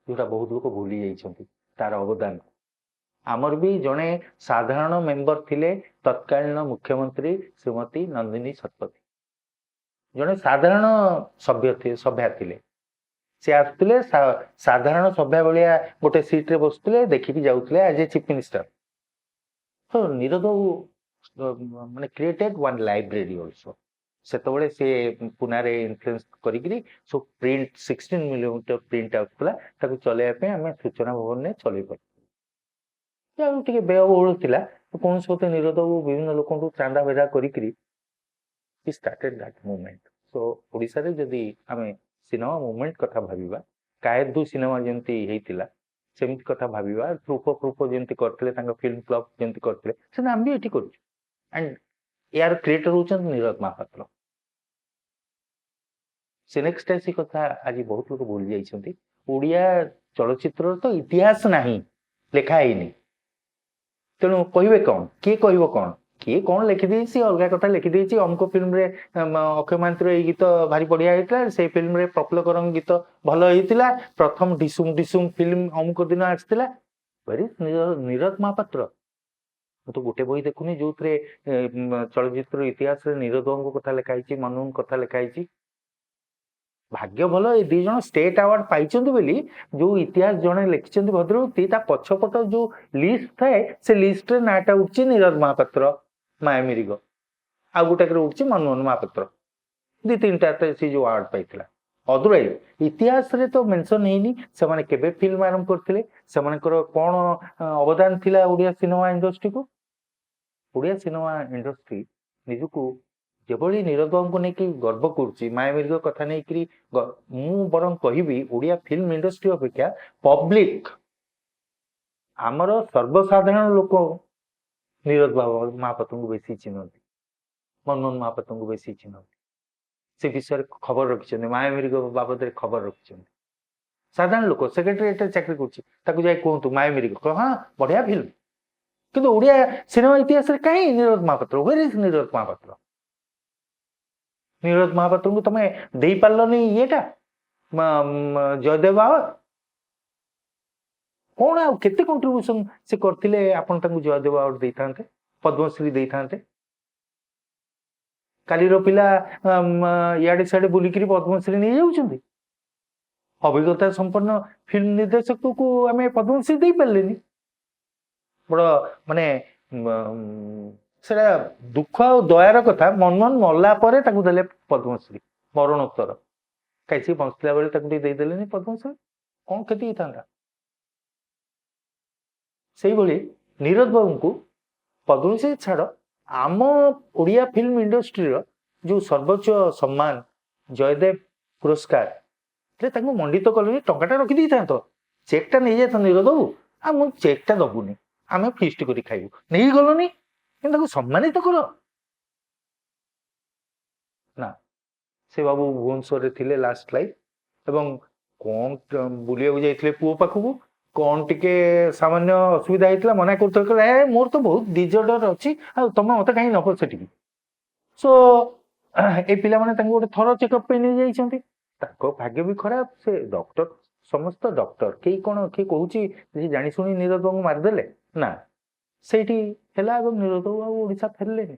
A: ଯୋଉଟା ବହୁତ ଲୋକ ଭୁଲି ଯାଇଛନ୍ତି ତାର ଅବଦାନ ଆମର ବି ଜଣେ ସାଧାରଣ ମେମ୍ବର ଥିଲେ ତତ୍କାଳୀନ ମୁଖ୍ୟମନ୍ତ୍ରୀ ଶ୍ରୀମତୀ ନନ୍ଦିନୀ ଶତପଥୀ ଜଣେ ସାଧାରଣ ସଭ୍ୟା ଥିଲେ ସେ ଆସୁଥିଲେ ସାଧାରଣ ସଭ୍ୟା ଭଳିଆ ଗୋଟେ ସିଟ୍ରେ ବସୁଥିଲେ ଦେଖିକି ଯାଉଥିଲେ ଆଜ ଏ ଚିଫ୍ ମିନିଷ୍ଟର ତ ନିରୋଧ ମାନେ କ୍ରିଏଟେଡ୍ ୱାନ୍ ଲାଇବ୍ରେରୀ ଅଲସୋ ସେତେବେଳେ ସେ ପୁନାରେ ଇନଫ୍ଲୁଏନ୍ସ କରିକିରି ସବୁ ପ୍ରିଣ୍ଟ 16 ମିଲିମିଟର ପ୍ରିଣ୍ଟ ଆସୁଥିଲା ତାକୁ ଚଲେଇବା ପାଇଁ ଆମେ ସୂଚନା ଭବନରେ ଚଲେଇ ପାରୁଥିଲୁ ଆଉ ଟିକେ ବ୍ୟୟବହୁଳ ଥିଲା କୌଣସି ଗୋଟେ ନିରୋଧ ବିଭିନ୍ନ ଲୋକଙ୍କୁ ଚାନ୍ଦା ଭେଦା କରିକିରି started that movement so ଓଡ଼ିଶାରେ ଯଦି ଆମେ ସିନେମା ମୁଭମେଣ୍ଟ କଥା ଭାବିବା କାୟଦୁ ସିନେମା ଯେମିତି ହେଇଥିଲା ସେମିତି କଥା ଭାବିବା ପ୍ରୁଫ ଯେମିତି କରିଥିଲେ ତାଙ୍କ ଫିଲ୍ମ କ୍ଲବ ଯେମିତି କରିଥିଲେ ସେମିତି ଆମେ ବି ଏଠି କରୁଛୁ ଆଣ୍ଡ ଏହାର କ୍ରିଏଟର ହଉଛନ୍ତି ନିରୋଧ ମହାପାତ୍ର ସିନେକ୍ସଟାସି କଥା ଆଜି ବହୁତ ଲୋକ ଭୁଲି ଯାଇଛନ୍ତି ଓଡ଼ିଆ ଚଳଚ୍ଚିତ୍ରର ତ ଇତିହାସ ନାହିଁ ଲେଖା ହେଇନି ତେଣୁ କହିବେ କ'ଣ କିଏ କହିବ କ'ଣ କିଏ କ'ଣ ଲେଖିଦେଇଛି ଅଲଗା କଥା ଲେଖିଦେଇଛି ଅମୁକ ଫିଲ୍ମରେ ଅକ୍ଷୟ ମହାନ୍ତିର ଏଇ ଗୀତ ଭାରି ବଢିଆ ହେଇଥିଲା ସେଇ ଫିଲ୍ମରେ ପ୍ରଫୁଲ୍ଲ ଗୀତ ଭଲ ହେଇଥିଲା ପ୍ରଥମ ଡିସୁମ ଫିଲ୍ମ ଅମୁକ ଦିନ ଆସିଥିଲା ନିରୋଧ ମହାପାତ୍ର ମୁଁ ତ ଗୋଟେ ବହି ଦେଖୁନି ଯୋଉଥିରେ ଚଳଚ୍ଚିତ୍ର ଇତିହାସରେ ନିରୋଧଙ୍କ କଥା ଲେଖା ହେଇଛି ମନୋହର କଥା ଲେଖା ହେଇଛି ଭାଗ୍ୟ ଭଲ ଏ ଦି ଜଣ ଷ୍ଟେଟ ଆୱାର୍ଡ ପାଇଛନ୍ତି ବୋଲି ଯୋଉ ଇତିହାସ ଜଣେ ଲେଖିଛନ୍ତି ଭଦ୍ରବର୍ତ୍ତୀ ତା ପଛପଟ ଯୋଉ ଲିଷ୍ଟ ଥାଏ ସେ ଲିଷ୍ଟରେ ନାଁଟା ଉଠୁଛି ନିରୋଧ ମହାପାତ୍ର ମାୟାମିରିଗ ଆଉ ଗୋଟାକରେ ଉଠୁଛି ମନମୋହନ ମହାପାତ୍ର ଦି ତିନିଟା ସେ ଯୋଉ ଆୱାର୍ଡ ପାଇଥିଲା ଅଦରୱାଇଜ ଇତିହାସରେ ତ ମେନସନ ହେଇନି ସେମାନେ କେବେ ଫିଲ୍ମ ଆରମ୍ଭ କରିଥିଲେ ସେମାନଙ୍କର କ'ଣ ଅବଦାନ ଥିଲା ଓଡ଼ିଆ ସିନେମା ଇଣ୍ଡଷ୍ଟ୍ରିକୁ ଓଡ଼ିଆ ସିନେମା ଇଣ୍ଡଷ୍ଟ୍ରି ନିଜକୁ ଯେଭଳି ନିରୋଧଙ୍କୁ ନେଇକି ଗର୍ବ କରୁଛି ମାୟାମିରିଗ କଥା ନେଇକରି ମୁଁ ବରଂ କହିବି ଓଡ଼ିଆ ଫିଲ୍ମ ଇଣ୍ଡଷ୍ଟ୍ରି ଅପେକ୍ଷା ପବ୍ଲିକ ଆମର ସର୍ବସାଧାରଣ ଲୋକ ନିରୋଧ ମହାପାତ୍ରଙ୍କୁ ବେଶୀ ଚିହ୍ନନ୍ତି ମନମୋହନ ମହାପାତ୍ରଙ୍କୁ ବେଶୀ ଚିହ୍ନନ୍ତି ସେ ବିଷୟରେ ଖବର ରଖିଛନ୍ତି ମାୟାମିରିଗ ବାବଦରେ ଖବର ରଖିଛନ୍ତି ସାଧାରଣ ଲୋକ ସେକ୍ରେଟାରିଏଟରେ ଚାକିରି କରୁଛି ତାକୁ ଯାଇ କୁହନ୍ତୁ ମାୟାମିରିଗ ହଁ ବଢିଆ ଫିଲ୍ମ କିନ୍ତୁ ଓଡ଼ିଆ ସିନେମା ଇତିହାସରେ କାହିଁ ନିରୋଧ ମହାପାତ୍ର ହ୍ୱେର୍ ଇଜ୍ ନିରୋଧ ମହାପାତ୍ର ନିରୋଧ ମହାପାତ୍ରଙ୍କୁ ତମେ ଦେଇପାରିଲନି ଇଏଟା ଜୟଦେବ ଆୱାର୍ଡ କ'ଣ ଆଉ କେତେ କଣ୍ଟ୍ରିବ୍ୟୁସନ ସେ କରିଥିଲେ ଆପଣ ତାଙ୍କୁ ଜୟଦେବ ଆୱାର୍ଡ ଦେଇଥାନ୍ତେ ପଦ୍ମଶ୍ରୀ ଦେଇଥାନ୍ତେ କାଲିର ପିଲା ଇଆଡେ ସିଆଡେ ବୁଲିକିରି ପଦ୍ମଶ୍ରୀ ନେଇଯାଉଛନ୍ତି ଅଭିଜ୍ଞତା ସମ୍ପନ୍ନ ଫିଲ୍ମ ନିର୍ଦ୍ଦେଶକକୁ ଆମେ ପଦ୍ମଶ୍ରୀ ଦେଇପାରିଲେନି ବଡ଼ ମାନେ ସେଟା ଦୁଃଖ ଆଉ ଦୟାର କଥା ମନମୋହନ ମଲା ପରେ ତାକୁ ଦେଲେ ପଦ୍ମଶ୍ରୀ ମରଣୋତ୍ତର କାହିଁ ସେ ବଞ୍ଚିଲା ବେଳେ ତାକୁ ଟିକେ ଦେଇଦେଲେନି ପଦ୍ମଶ୍ରୀ କ'ଣ କ୍ଷତି ହେଇଥାନ୍ତା ସେଇଭଳି ନିରୋଧ ବାବୁଙ୍କୁ ପଦ୍ମଶ୍ରୀ ଛାଡ଼ ଆମ ଓଡ଼ିଆ ଫିଲ୍ମ ଇଣ୍ଡଷ୍ଟ୍ରିର ଯୋଉ ସର୍ବୋଚ୍ଚ ସମ୍ମାନ ଜୟଦେବ ପୁରସ୍କାରରେ ତାଙ୍କୁ ମଣ୍ଡିତ କଲେନି ଟଙ୍କାଟା ରଖିଦେଇଥାନ୍ତ ଚେକଟା ନେଇଯାଇଥାନ୍ତ ନିରୋଧ ବାବୁ ଆଉ ମୁଁ ଚେକଟା ଦବୁନି ଆମେ ଫିଷ୍ଟ କରି ଖାଇବୁ ନେଇଗଲନି କିନ୍ତୁ ତାକୁ ସମ୍ମାନିତ କର ନା ସେ ବାବୁ ଭୁବନେଶ୍ୱରରେ ଥିଲେ ଲାଷ୍ଟ ଲାଇଫ୍ ଏବଂ କ'ଣ ବୁଲିବାକୁ ଯାଇଥିଲେ ପୁଅ ପାଖକୁ कौन टिके सामान्य असुविधा होता मना कर मोर तो बहुत डिजर्डर अच्छी तुम मत कहीं नब से सो ए पिला माने गोटे थर चेकअप पे नहीं जाइछंती भाग्य भी खराब से डॉक्टर समस्त डॉक्टर कई कौन किए कहूँ जानी शुणी नीरज बाबू मारिदेले ना ସେଇଠି ହେଲା ଏବଂ ନିରଜ ବାବୁ ଆଉ ଓଡ଼ିଶା ଫେରିଲେନି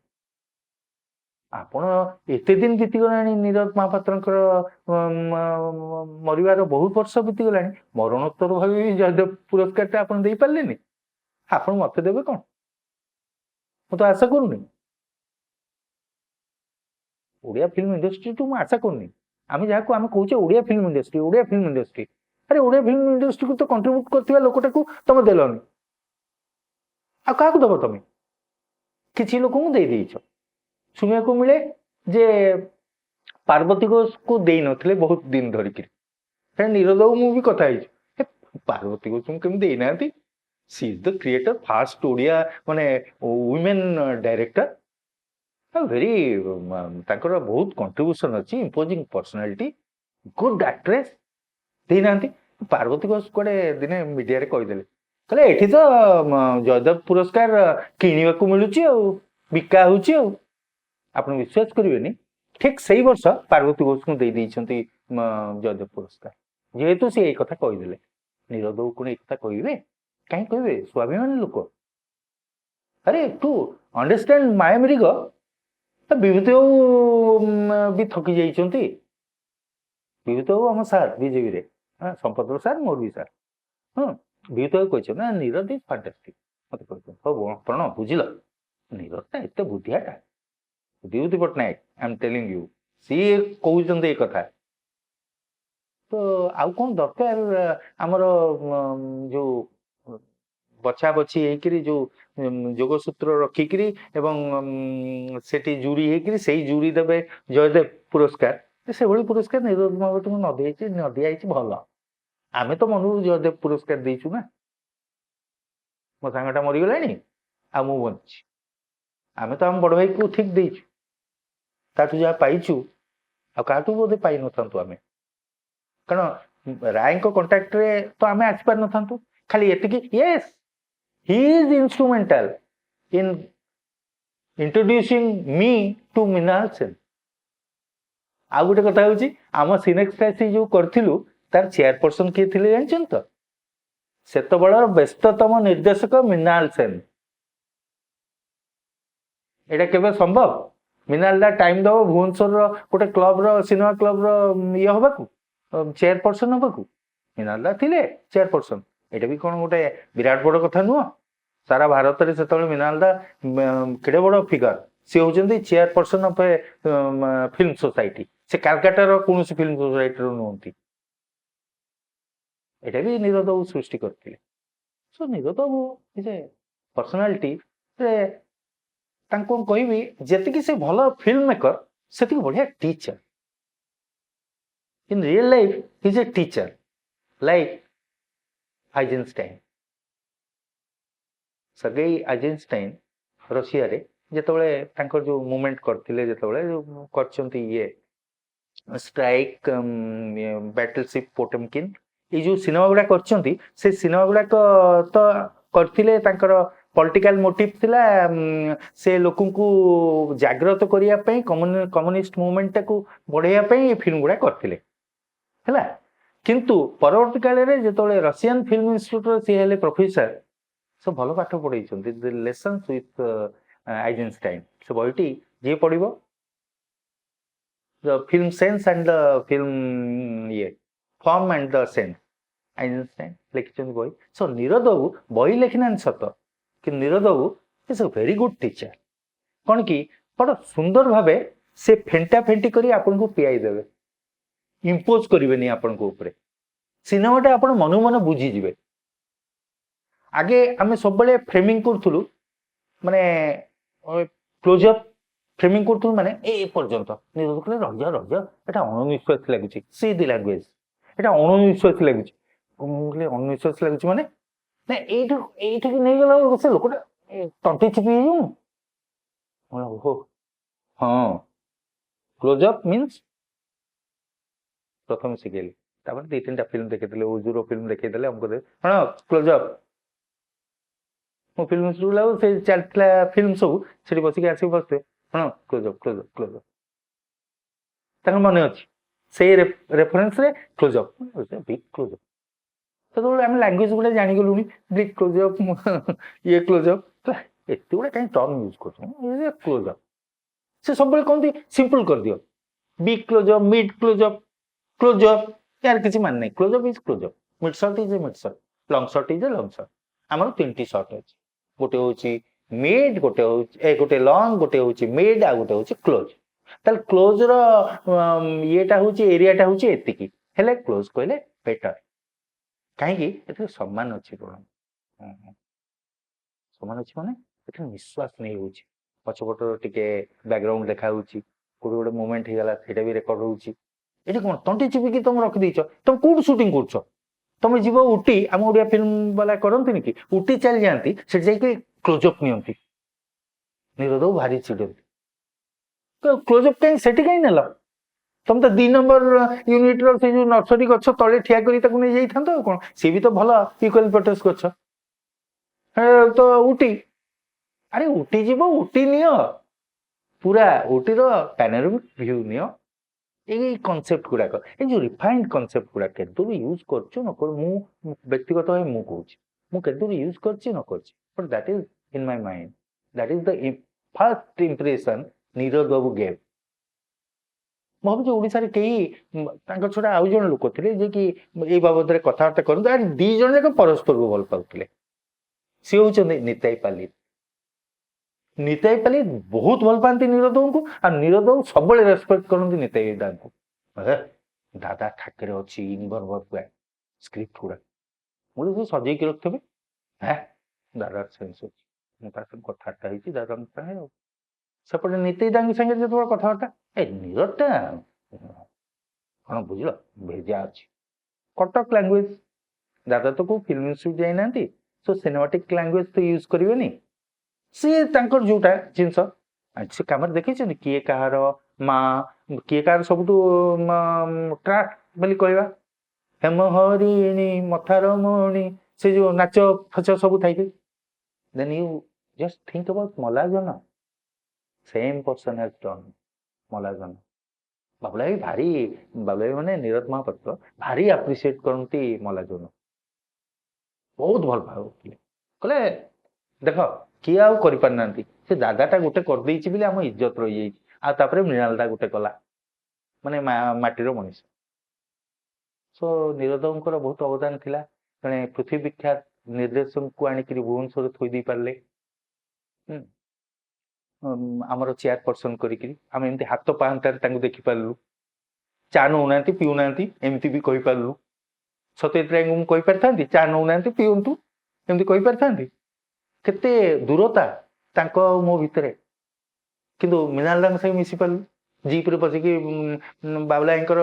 A: ଆପଣ ଏତେ ଦିନ ବିତିଗଲାଣି ନିରଜ ମହାପାତ୍ରଙ୍କର ମରିବାର ବହୁତ ବର୍ଷ ବିତିଗଲାଣି ମରଣୋତ୍ତର ଭାବେ ଜୟଦେବ ପୁରସ୍କାରଟା ଆପଣ ଦେଇପାରିଲେନି ଆପଣ ମତେ ଦେବେ କଣ ମୁଁ ତ ଆଶା କରୁନି ଓଡ଼ିଆ ଫିଲ୍ମ ଇଣ୍ଡଷ୍ଟ୍ରିଠୁ ମୁଁ ଆଶା କରୁନି ଆମେ ଯାହାକୁ ଆମେ କହୁଛେ ଓଡ଼ିଆ ଫିଲ୍ମ ଇଣ୍ଡଷ୍ଟ୍ରି ଆରେ ଓଡ଼ିଆ ଫିଲ୍ମ ଇଣ୍ଡଷ୍ଟ୍ରିକୁ ତ କଣ୍ଟ୍ରିବ୍ୟୁଟ କରିଥିବା ଲୋକଟାକୁ ତମେ ଦେଲନି ଆଉ କାହାକୁ ଦବ ତମେ କିଛି ଲୋକଙ୍କୁ ଦେଇଦେଇଛ ଶୁଣିବାକୁ ମିଳେ ଯେ ପାର୍ବତୀ ଘୋଷକୁ ଦେଇନଥିଲେ ବହୁତ ଦିନ ଧରିକିରି ନିରଜ ବାବୁ ମୁଁ ବି କଥା ହେଇଛି ପାର୍ବତୀ ଘୋଷଙ୍କୁ କେମିତି ଦେଇନାହାନ୍ତି she is the creator first Odia ମାନେ ୱିମେନ୍ ଡାଇରେକ୍ଟର ଭେରି ତାଙ୍କର ବହୁତ କଣ୍ଟ୍ରିବ୍ୟୁସନ ଅଛି ଇମ୍ପୋଜିଂ ପର୍ସନାଲିଟି ଗୁଡ୍ ଆକ୍ଟ୍ରେସ୍ ଦେଇନାହାନ୍ତି ପାର୍ବତୀ ଘୋଷ କୁଆଡ଼େ ଦିନେ ମିଡିଆରେ କହିଦେଲେ କହିଲେ ଏଠି ତ ଜୟଦେବ ପୁରସ୍କାର କିଣିବାକୁ ମିଳୁଛି ଆଉ ବିକା ହଉଛି ଆଉ ଆପଣ ବିଶ୍ୱାସ କରିବେନି ଠିକ ସେଇ ବର୍ଷ ପାର୍ବତୀ ଘୋଷଙ୍କୁ ଦେଇଛନ୍ତି ଜୟଦେବ ପୁରସ୍କାର ଯେହେତୁ ସେ ଏଇ କଥା କହିଦେଲେ ନିରଜ ବାବୁ କଣ ଏଇ କଥା କହିବେ କାହିଁ କହିବେ ସ୍ୱାଭିମାନୀ ଲୋକ ଆରେ ଟୁ ଅଣ୍ଡରଷ୍ଟାଣ୍ଡ ମାୟାମିରିଗ ବିଭୂତି ବାବୁ ବି ଥକି ଯାଇଛନ୍ତି ବିଭୂତି ବାବୁ ଆମ ସାର୍ ବିଜେପିରେ ସମ୍ପଦର ସାର୍ ମୋର ବି ସାର୍ ହଁ ବିଭୂତି ବାବୁ କହିଛନ୍ତି ନା ନିରଜ ଇଜ ଫାଣ୍ଟାଷ୍ଟିକ ମତେ କହିଛନ୍ତି ହଉ ଆପଣ ବୁଝିଲ ନିରଜଟା ଏତେ ବୁଦ୍ଧିଆଟା Bibhuti Pattnaik I am telling you ସିଏ କହୁଛନ୍ତି ଏଇ କଥା ତ ଆଉ କଣ ଦରକାର ଆମର ଯୋଉ ବଛା ବଛି ହେଇକିରି ଯୋଉ ଯୋଗସୂତ୍ର ରଖିକିରି ଏବଂ ସେଠି ଜୁରି ହେଇକିରି ସେଇ ଜୁରି ଦେବେ ଜୟଦେବ ପୁରସ୍କାର ସେଭଳି ପୁରସ୍କାର ନିରଜ ମହାପାତ୍ରଙ୍କୁ ନ ଦିଆଯାଇଛି ଭଲ ଆମେ ତ ମନରୁ ଜୟଦେବ ପୁରସ୍କାର ଦେଇଛୁ ନା ମୋ ସାଙ୍ଗଟା ମରିଗଲାଣି ଆଉ ମୁଁ ବଞ୍ଚିଛି ଆମେ ତ ଆମ ବଡ ଭାଇକୁ ଠିକ ଦେଇଛୁ ତାଠୁ ଯାହା ପାଇଛୁ ଆଉ କାହାଠୁ ବୋଧେ ପାଇନଥାନ୍ତୁ ଆମେ କାରଣ ରାୟଙ୍କ କଣ୍ଟାକ୍ଟରେ ତ ଆମେ ଆସିପାରିନଥାନ୍ତୁ ଖାଲି ଏତିକି Yes Hi is instrumental in ଇଣ୍ଟ୍ରୋଡ୍ୟୁସିଂ ମି ଟୁ ମୃଣାଳ ସେନ ଆଉ ଗୋଟେ କଥା ହଉଛି ଆମ ସିନେକ୍ସଟା ଯୋଉ କରିଥିଲୁ ତାର ଚେୟାରପର୍ସନ କିଏ ଥିଲେ ଜାଣିଛନ୍ତି ତ ସେତେବେଳର ବ୍ୟସ୍ତତମ ନିର୍ଦ୍ଦେଶକ ମୃଣାଳ ସେନ ଏଇଟା କେବେ ସମ୍ଭବ ମୃଣାଳଟା ଟାଇମ ଦବ ଭୁବନେଶ୍ୱରର ଗୋଟେ କ୍ଲବର ସିନେମା କ୍ଲବର ଇଏ ହବାକୁ ଚେୟାରପର୍ସନ ହବାକୁ ମୃଣାଳଟା ଥିଲେ ଚେୟାରପର୍ସନ ଏଇଟା ବି କଣ ଗୋଟେ ବିରାଟ ବଡ କଥା ନୁହଁ ସାରା ଭାରତରେ ସେତେବେଳେ ମୃଣାଳଟା କେଡ଼େ ବଡ ଫିଗର ସେ ହଉଛନ୍ତି chairperson of A film society ସେ କାଲକାଟାର କୌଣସି ଫିଲ୍ମ ସୋସାଇଟିର ନୁହନ୍ତି ଏଇଟା ବି ନିରଜ ବାବୁ ସୃଷ୍ଟି କରିଥିଲେ so Niraj babu is a personality ତାଙ୍କୁ କହିବି ଯେତିକି ସେ ଭଲ ଫିଲ୍ମ ମେକର ସେତିକି ବଢିଆ teacher in real life is a teacher like Eisenstein Sergei Eisenstein ରଷିଆରେ ଯେତେବେଳେ ତାଙ୍କର ଯୋଉ ମୁଭମେଣ୍ଟ କରିଥିଲେ ଯେତେବେଳେ କରିଛନ୍ତି ଇଏ ଷ୍ଟ୍ରାଇକ ବ୍ୟାଟଲସିପ୍ ପୋଟମକିନ୍ ଏଇ ଯୋଉ ସିନେମା ଗୁଡା କରିଛନ୍ତି ସେ ସିନେମା ଗୁଡାକ ତ କରିଥିଲେ ତାଙ୍କର ପଲିଟିକାଲ ମୋଟିଭ ଥିଲା ସେ ଲୋକଙ୍କୁ ଜାଗ୍ରତ କରିବା ପାଇଁ କମ୍ୟୁନିଷ୍ଟ ମୁଭମେଣ୍ଟଟାକୁ ବଢେଇବା ପାଇଁ ଏ ଫିଲ୍ମ ଗୁଡା କରିଥିଲେ ହେଲା କିନ୍ତୁ ପରବର୍ତ୍ତୀ କାଳରେ ଯେତେବେଳେ ରଷିଆନ ଫିଲ୍ମ ଇନଷ୍ଟିଚ୍ୟୁଟର ସିଏ ହେଲେ ପ୍ରଫେସର ସେ ଭଲ ପାଠ ପଢେଇଛନ୍ତି ଦି ଲେସନ୍ସ ୱିଥ ଆଇଜେନଷ୍ଟାଇନ ସେ ବହିଟି ଯିଏ ପଢିବ the film sense and the film form and the sense Einstein ଲେଖିଛନ୍ତି ବହି ସୋ ନିରଜ ବାବୁ ବହି ଲେଖିନାହାନ୍ତି ସତ କିନ୍ତୁ Niraj babu is a very good teacher କଣ କି ବଡ ସୁନ୍ଦର ଭାବେ ସେ ଫେଣ୍ଟା ଫେଣ୍ଟି କରି ଆପଣଙ୍କୁ ପିଆଇ ଦେବେ ଇମ୍ପୋଜ କରିବେନି ଆପଣଙ୍କ ଉପରେ ସିନେମାଟା ଆପଣ ମନକୁ ମନ ବୁଝିଯିବେ ଆଗେ ଆମେ ସବୁବେଳେ ଫ୍ରେମିଂ କରୁଥିଲୁ ମାନେ କ୍ଲୋଜଅପ୍ ଫ୍ରେମିଂ କରୁଥିଲୁ ମାନେ ଏ ପର୍ଯ୍ୟନ୍ତ ନିରଜ କହିଲେ ରଜ ଏଟା ଅଣନିଶ୍ୱାସୀ ଲାଗୁଛି ସି ଦି ଲାଙ୍ଗୁଏଜ ଏଟା ଅଣନିଶ୍ୱାସୀ ଲାଗୁଛି ମୁଁ କହିଲି ଅଣନିଶ୍ୱାସୀ ଲାଗୁଛି ମାନେ ନା ଏଇଠିକି ନେଇଗଲା ସେ ଲୋକଟା ତଣ୍ଟି ଚିପି ହେଇଯିବ ଓହୋ ହଁ କ୍ଲୋଜଅପ୍ ମିନ୍ସ ପ୍ରଥମେ ଶିଖେଇଲି तापर 2-3टा फिल्म देखिदेले ओजुरो फिल्म देखिदेले हमको दे हाँ क्लोज अप मो फिल्म शुरू लागो से चलतला फिल्म सब सेठी बसी के आसी बसते हाँ close up close up close up ताकर मन अछि से रेफरेंस रे close up big close up तो आम लैंग्वेज गुड़ा जानी गलुनी बिग क्लोज अप ये क्लोज अप एते गुड़ा कहीं टर्म यूज कर क्लोज अप से सब कहते सिंपल कर दियो big close up mid close up यार किसी मान नहीं close up is close up mid shot is a mid shot long shot is a long shot आमर 3टी शॉट अछि गोटे होची मिड गोटे होची गोटे लॉन्ग गोटे होची मिड आ गोटे होची क्लोज ताल क्लोज रो येटा होची एरियाटा होची एतिकी हेले क्लोज कहले बेटर कहीं एते सम्मान अछि कोन सम्मान अछि माने एते विश्वास नहीं होची पछपट टिके बैकग्राउंड देखा होची कोडे गोटे मोमेंट हे गला सेटा भी रेकॉर्ड होची एटी कोन तंटी चिपिकी तुम रख देइछ तुम कोड शूटिंग करछ तुम जीव उटी आम ओडिया फिल्म वाला करंती कि उटी चल जाती से जाई क्लोज अप नियंती निरोधो भारी चिड़ती क्लोज अप कहीं सेठी कहीं नेला तुम तो 2 नंबर यूनिट रो से जो नर्सरी गछ तळे ठिया करी ताकू नै जाई थांतो कोन से भी तो भला इक्वल पोटेस गछ तो उटी अरे उटी जीव उटी नियो पूरा उटी रो पैनोरामिक व्यू नियो এই কনসেপ্ট গুড়াক এই যে রিফাইন্ড কনসেপ্ট গুড়া কেদুর ইউজ করছো ন কর মু ব্যক্তিগত ভাবে মু কହୁଛି মু কেদুর ইউজ করছি ন করছি but that is in my mind that is the first impression Niraj babu gave ମୁଁ ଭାବୁଛି ଓଡ଼ିଶାରେ କେହି ତାଙ୍କ ଛଡ଼ା ଆଉ ଜଣେ ଲୋକ ଥିଲେ ଯେ କି ଏଇ ବାବଦରେ କଥାବାର୍ତ୍ତା କରନ୍ତି ଆରେ 2 ଜଣ ଯାକ ପରସ୍ପରକୁ ଭଲ ପାଉଥିଲେ ସିଏ ହେଉଛନ୍ତି निताई पाली बहुत भल पाती नीरदों को और नीरदों सब रेस्पेक्ट करती निताई दा को दादा ठाकरे अच्छी इनवॉल्व स्क्रिप्ट गुड़ा मुझे सजे की रखते हैं दादा सेंस अच्छी कथबार्ता होती दादा संगे सेपटे निताई दा संगे जो कथबार्ता ए नीरदटा कौन बुझल भेजा अच्छी कटक लैंग्वेज दादा तो को फिल्म इंस्टीट्यूट जाइना सो सिनेमाटिक लैंग्वेज तो यूज करेंगे सी जोटा जिनस से कम देखी किए कहार माँ किए कहार सब ट्राक बोली कहवा हेम हरिणी मथार मणि से जो नाच फच सब थी then you just think about मलाजन सेम पर्सन हैज डन मलाजन बाबुला भी भारी बाबुला माने नीरद महापात्र भारी एप्रिशिएट करती मलाजन बहुत भल पाते कहले देख किए आउ कर पारना से दादाटा गोटे करदे बोली आम इज्जत रही जापर मृणालदा गोटे कला माने माटीर मनीष सो नीरदंकर बहुत अवदान थिला जड़े पृथ्वी विख्यात निर्देशक को आणिक भुवनेश्वर थोई पारे आमर चेयर पर्सन करम एमती हाथ पाहांतार देखिपारू चा नौना पीऊना एमती भी कही पारू सत्यजित राय को कही पारि चा नौना पीऊँ एमती कही पारि केते दूरता तांको मो भितरे किंतु मृणालदा संगे मिसी पारू जीप रे बसिकी बाबुलाईंकर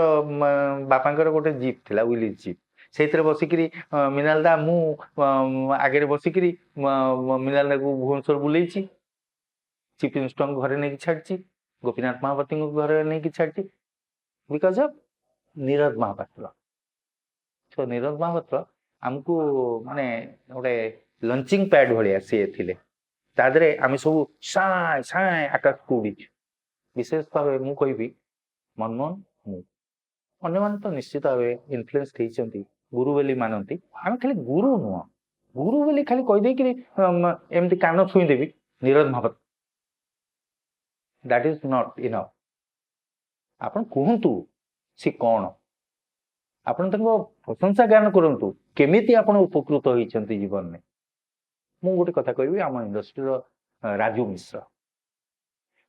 A: बापांकर गोटे जीप थिला विलीज जीप से बसिकी मृणालदा मु आगे बसिकी मृणालदा को भुवनेश्वर बुलाई चीफ मिनिस्टर घरे नहीं छाड़ी गोपीनाथ महापात्री घरे नहीं छाड़ी बिकज ऑफ नीरद महापात्र सो नीरद महापात्र आमको माने गोटे लंचिंग पैड भाया सी थे तादरे आम सब साए साए आकाश को उड़ी विशेष भाव मु कहि मनमोहन मुझे तो निश्चित भाव इनफ्लुएंस होती गुरु बोली मानती आम खाली गुरु नुह गुरु बोली खाली कहीदे एमती कान छुईदेवी Nirad Mohapatra that is not enough आपन कहतु सी कौन आपन प्रशंसा ज्ञान करूँ केमिति आपन उपकृत होती जीवन में मु गोटे कथा कहि आम इंडस्ट्री राजू मिश्र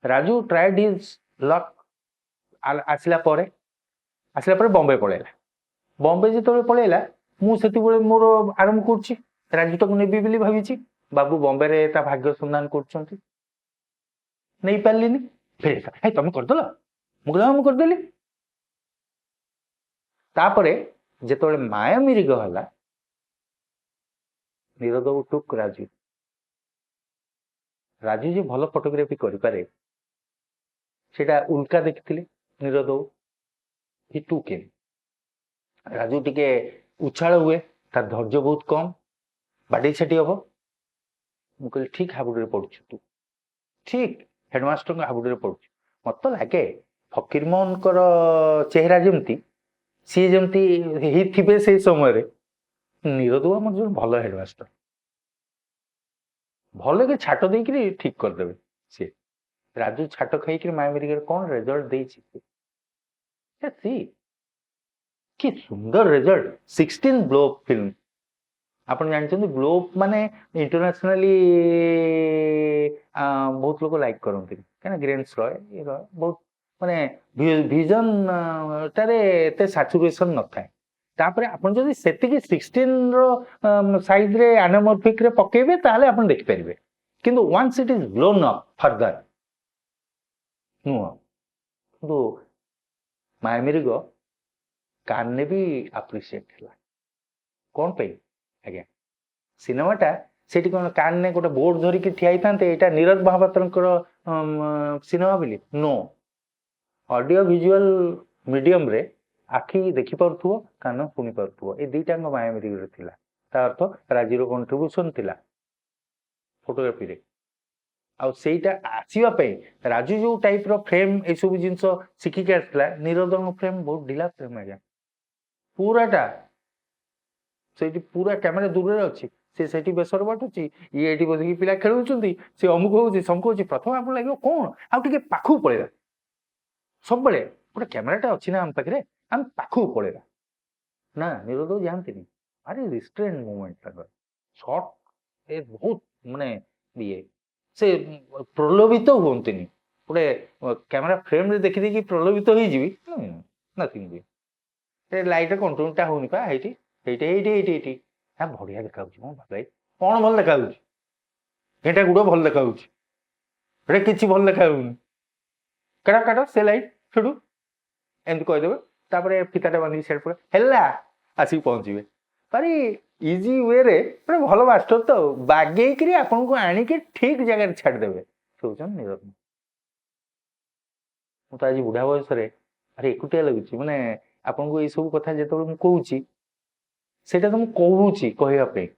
A: राजू ट्राइड हिज लक आसला बॉम्बे पलैला बॉम्बे जो पलैला मुझे मोर आरंभ कर राजूटा को नेबी बोली भावी बाबू बॉम्बे रे ता भाग्य संधान कर नहीं पार्ली फिर तुम करदेल मुझे करदेली जिते माया मिरिग है नीरद टुक राजू राजू जो भल फोटोग्राफी करें उल्का देखते नीरद हि टुक हिम ରାଜୁ ଟିକେ ଉଛାଳ ହୁଏ, ତାର ଧୈର୍ଯ୍ୟ ବହୁତ କମ୍, ବାଡେଇ ଛାଟି ହବ। ମୁଁ କହିଲି ଠିକ ହାବୁଡରେ ପଡୁଛୁ ତୁ, ଠିକ ହେଡମାଷ୍ଟରଙ୍କ ହାବୁଡରେ ପଡୁଛୁ। ମତେ ଲାଗେ ଫକୀର ମୋହନଙ୍କର ଚେହେରା ଯେମିତି, ସିଏ ଯେମିତି ହେଇଥିବେ ସେଇ ସମୟରେ, ନିରୋଧ ବାବୁ ଆମର ଜଣେ ଭଲ ହେଡମାଷ୍ଟର, ଭଲ କି ଛାଟ ଦେଇକିରି ଠିକ କରିଦେବେ। ସିଏ ରାଜୁ ଛାଟ ଖାଇକିରି ମାୟାମିରିକରେ କଣ ରେଜଲ୍ଟ ଦେଇଛି କି ସୁନ୍ଦର ରେଜଲ୍ଟ। 16 ବ୍ଲୋ ଫିଲ୍ମ, ଆପଣ ଜାଣିଛନ୍ତି ଗ୍ଲୋବ ମାନେ ଇଣ୍ଟରନ୍ୟାସନାଲି ବହୁତ ଲୋକ ଲାଇକ୍ କରନ୍ତି, କାହିଁକିନା ଗ୍ରେନ୍ସ ରହେ, ଇଏ ରହେ, ବହୁତ ମାନେ ଭିଜନ ଟାରେ ଏତେ ସାଚୁରେସନ ନଥାଏ। ତାପରେ ଆପଣ ଯଦି ସେତିକି 16 ସାଇଜରେ ଆନାମର୍ଫିକରେ ପକେଇବେ ତାହେଲେ ଆପଣ ଦେଖିପାରିବେ, କିନ୍ତୁ once it is grown up further ନୁହଁ। କିନ୍ତୁ ମାୟାମିରିଗ କାନରେ ବି ଆପ୍ରିସିଏଟ ହେଲା। କଣ ପାଇଁ ଆଜ୍ଞା? ସିନେମାଟା ସେଠି କଣ କାନରେ ଗୋଟେ ବୋର୍ଡ ଧରିକି ଠିଆ ହେଇଥାନ୍ତେ ଏଇଟା ନିରଜ ମହାପାତ୍ରଙ୍କର ସିନେମା ବୋଲି? नो, ଅଡିଓ ଭିଜୁଆଲ ମିଡିୟମରେ ଆଖି ଦେଖିପାରୁଥିବ, କାନ ଶୁଣି ପାରୁଥିବ, ଏ ଦିଟାଙ୍କ ମାୟାମିରିଗରେ ଥିଲା। ତା ଅର୍ଥ ରାଜୁର କଣ୍ଟ୍ରିବ୍ୟୁସନ ଥିଲା ଫଟୋଗ୍ରାଫିରେ। ଆଉ ସେଇଟା ଆସିବା ପାଇଁ ରାଜୁ ଯୋଉ ଟାଇପର ଫ୍ରେମ ଏସବୁ ଜିନିଷ ଶିଖିକି ଆସିଥିଲା, ନିରୋଧଙ୍କ ଫ୍ରେମ ବହୁତ ଢିଲା ଫ୍ରେମ ଆଜ୍ଞା, ପୁରାଟା ସେଇଠି ପୁରା କ୍ୟାମେରା ଦୂରରେ ଅଛି, ସେ ସେଇଠି ବେସର ବାଟୁଛି, ଇଏ ଏଠି ବସିକି ପିଲା ଖେଳୁଛନ୍ତି, ସେ ଅମୁକ ହଉଛି ସମୁକ ହଉଛି। ପ୍ରଥମେ ଆପଣ ଲାଗିବ କଣ ଆଉ ଟିକେ ପାଖକୁ ପଳେଇବା, ସବୁବେଳେ ଗୋଟେ କ୍ୟାମେରାଟା ଅଛି ନା ଆମ ପାଖରେ, ଆମେ ପାଖକୁ ପଳେଇବା। ନା, ନିରୋଧ ଯାଆନ୍ତିନି, ଭାରି ରିଷ୍ଟ୍ରେଣ୍ଟ ମୁଭମେଣ୍ଟ ତାଙ୍କର, ସର୍ଟ ଏ ବହୁତ ମାନେ ଇଏ, ସେ ପ୍ରଲୋଭିତ ହୁଅନ୍ତିନି। ଗୋଟେ କ୍ୟାମେରା ଫ୍ରେମରେ ଦେଖିଦେଇକି ପ୍ରଲୋଭିତ ହେଇଯିବି, ନଥିଙ୍ଗ ବି। ସେ ଲାଇଟର କଣ୍ଟ୍ରୋଲଟା ହଉନି ପା, ହେଇଠି ହେଇଠି ହେଇଠି ହେଇଠି ହେଇଠି ହଁ ବଢିଆ ଦେଖାଯାଉଛି। ମୋ ଭାଇ କଣ ଭଲ ଦେଖାଯାଉଛି? ଏଇଟା ଗୁଡ ଭଲ ଦେଖାଯାଉଛି, ଏଇଟା କିଛି ଭଲ ଦେଖାଯାଉନି, କାଟ କାଟ ସେ ଲାଇଟ୍ ସେଠୁ ଏମିତି କହିଦେବେ, ତାପରେ ଫିତାଟା ବାନ୍ଧିକି ସେଟ୍ ପରେ ହେଲା ଆସିକି ପହଞ୍ଚିବେ। ଭାରି ଇଜି ୱେରେ ଗୋଟେ ଭଲ ମାଷ୍ଟର ତ ବାଗେଇକିରି ଆପଣଙ୍କୁ ଆଣିକି ଠିକ ଜାଗାରେ ଛାଡ଼ିଦେବେ, ସେ ହେଉଛନ୍ତି ନିରୋଧ। ମୁଁ ତ ଆଜି ବୁଢା ବୟସରେ ଭାରି ଏକୁଟିଆ ଲାଗୁଛି, ମାନେ ଆପଣଙ୍କୁ ଏଇସବୁ କଥା ଯେତେବେଳେ ମୁଁ କହୁଛି, ସେଇଟା ତ ମୁଁ କହୁଛି କହିବା ପାଇଁ।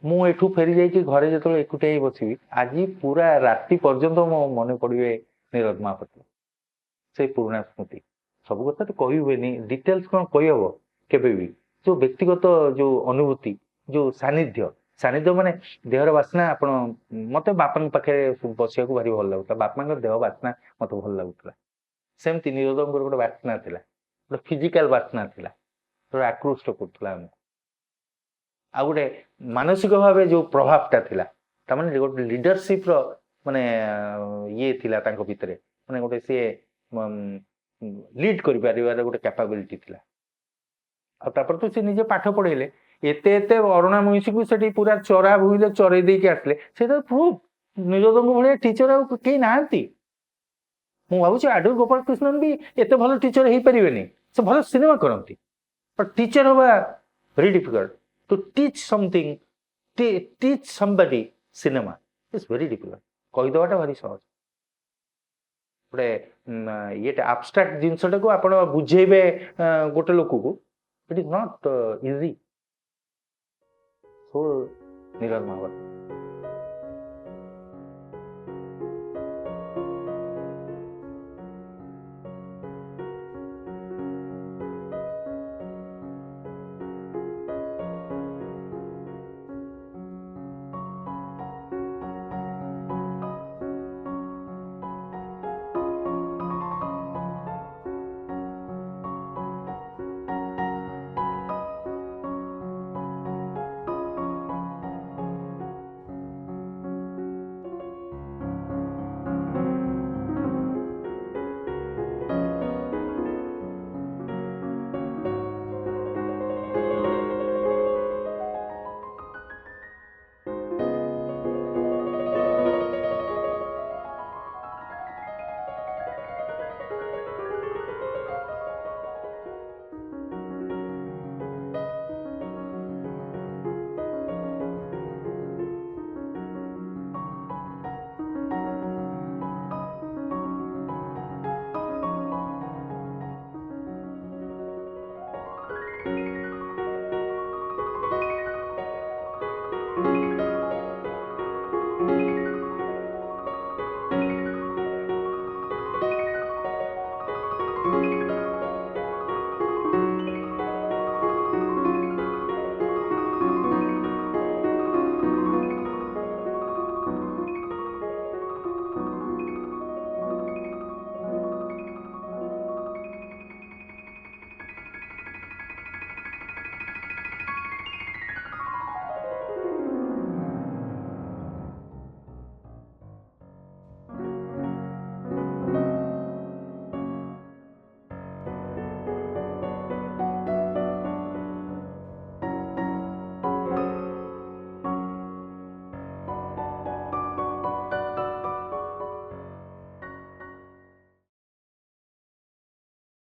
A: ମୁଁ ଏଠୁ ଫେରି ଯାଇକି ଘରେ ଯେତେବେଳେ ଏକୁଟିଆ ହେଇ ବସିବି, ଆଜି ପୁରା ରାତି ପର୍ଯ୍ୟନ୍ତ ମୋ ମନେ ପଡ଼ିବେ ନିରୋଧ ମହାପାତ୍ର, ସେଇ ପୁରୁଣା ସ୍ମୃତି। ସବୁ କଥା ତ କହି ହୁଏନି, ଡିଟେଲ୍ସ କଣ କହିହବ କେବେ ବି। ଯୋଉ ବ୍ୟକ୍ତିଗତ ଯୋଉ ଅନୁଭୂତି, ଯୋଉ ସାନ୍ନିଧ୍ୟ ମାନେ ଦେହର ବାସ୍ନା। ଆପଣ ମତେ ବାପାଙ୍କ ପାଖରେ ବସିବାକୁ ଭାରି ଭଲ ଲାଗୁଥିଲା, ବାପାଙ୍କର ଦେହ ବାସ୍ନା ମତେ ଭଲ ଲାଗୁଥିଲା। ସେମିତି ନିରୋଧଙ୍କର ଗୋଟେ ବାସ୍ନା ଥିଲା, ଗୋଟେ ଫିଜିକାଲ ବାସ୍ନା ଥିଲା, ଗୋଟେ ଆକୃଷ୍ଟ କରୁଥିଲା ଆମକୁ। ଆଉ ଗୋଟେ ମାନସିକ ଭାବେ ଯୋଉ ପ୍ରଭାବଟା ଥିଲା, ତାମାନେ ଗୋଟେ ଲିଡରସିପର ମାନେ ଇଏ ଥିଲା ତାଙ୍କ ଭିତରେ, ମାନେ ଗୋଟେ ସିଏ ଲିଡ୍ କରିପାରିବାର ଗୋଟେ କ୍ୟାପାବିଲିଟି ଥିଲା। ଆଉ ତାପରେ ତ ସେ ନିଜେ ପାଠ ପଢେଇଲେ, ଏତେ ଏତେ ଅରୁଣା ମଇଁଷିକୁ ସେଠି ପୁରା ଚରା ଭୂଇଁରେ ଚରେଇ ଦେଇକି ଆସିଲେ। ସେଇଟା ପ୍ରୁଫ୍ ନିରୋଧଙ୍କ ଭଳିଆ ଟିଚର ଆଉ କେହି ନାହାନ୍ତି। ମୁଁ ଭାବୁଛି ଆଡୁ ଗୋପାଳ କୃଷ୍ଣନ ବି ଏତେ ଭଲ ଟିଚର ହେଇପାରିବେନି, ସେ ଭଲ ସିନେମା କରନ୍ତି, ବଟ୍ ଟିଚର ହବା very difficult. To teach something, teach somebody cinema it's very difficult. କହିଦେବାଟା ଭାରି ସହଜ, ଗୋଟେ ଇଏଟା ଆବଷ୍ଟ୍ରାକ୍ଟ ଜିନିଷଟାକୁ ଆପଣ ବୁଝେଇବେ ଗୋଟେ ଲୋକକୁ, it is not easy. So Nirodh Mohapatra.